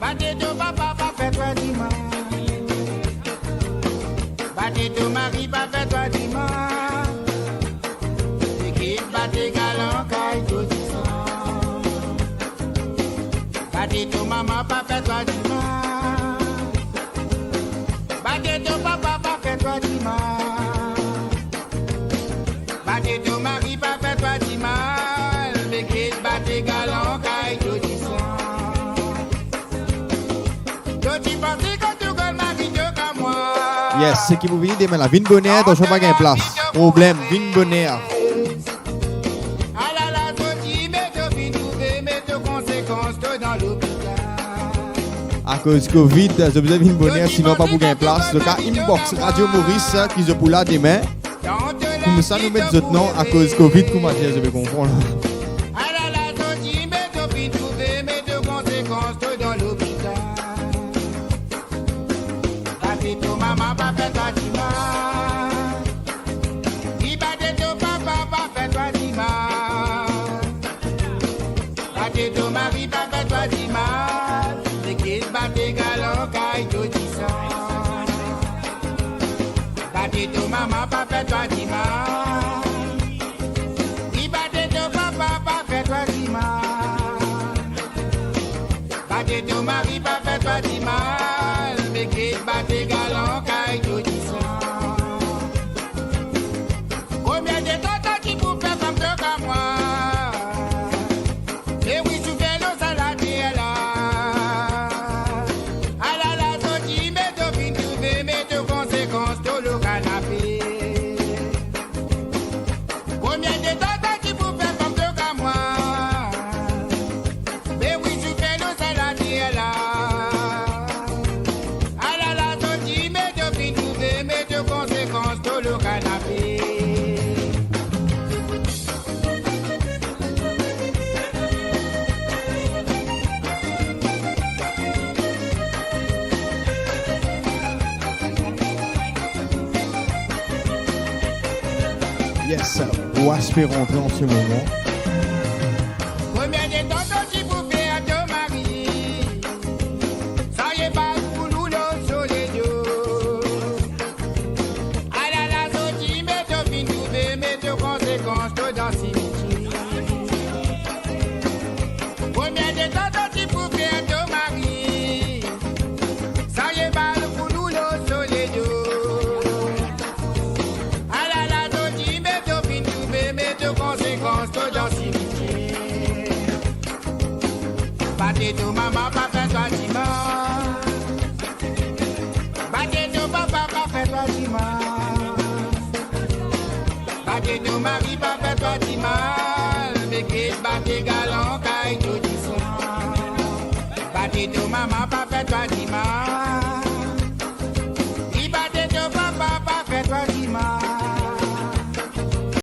Bate to papa, pas fait toi dimanche. Bate to mari, pas fait toi dimanche. L'équipe bate galant, caille tout disant. Bate to maman, pas fait toi dimanche. Bate to papa, pas fait toi dimanche. Bate to mari, pas fait toi dimanche. Yes, c'est qui vous venez demain là. Vin bonheur, donc je pas gain place. Problème, vin bonheur. À cause Covid, je besoin vin bonheur, sinon pas pour gain place. Le cas inbox Radio Maurice qui je pour là demain. Comme ça nous mettre d'autres noms à cause Covid, comment dire, je vais comprendre. Maman, pas fait toi dimanche. Il battait ton papa, pas fait toi dimanche. Battait ton mari, pas fait toi dimanche. Les kids battent galant, caille tout disant. Battait ton maman, pas fait toi dimanche. Il battait ton papa, pas fait toi dimanche. Battait ton mari, pas fait toi dimanche. Les kids battent galant, caille tout disant. Combien de temps qui vous fait comme ça comme moi? Et oui, tu fais le saladier là. À la sortie, mets ton fin trouvé, mets ton conséquence, tout le canapé. Combien de temps qui vous fait comme ça comme moi? Et oui, tu fais le saladier là. À la sortie, mets ton fin trouvé, mets ton conséquence, tout le canapé. Yes, Boas fait rentrer en ce moment. Combien de temps tu vous fais à ton mari? Ça y est pas pour nous le soleil. À la sortie, mets ton fin trouvé, mets ton conséquence, tout dans cimetière. Combien de temps tu vous fais à ton mari? Ça y est pas pour nous le soleil. À la sortie, mets ton fin trouvé, mets ton conséquence, tout dans cimetière. Battez ton maman, pas fait toi dimanche. Battez ton papa, pas fait toi dimanche. Battez ton mari, pas fait toi dimanche. Mais qui battez galant, caille tout disant. Battez ton maman, pas fait toi dimanche.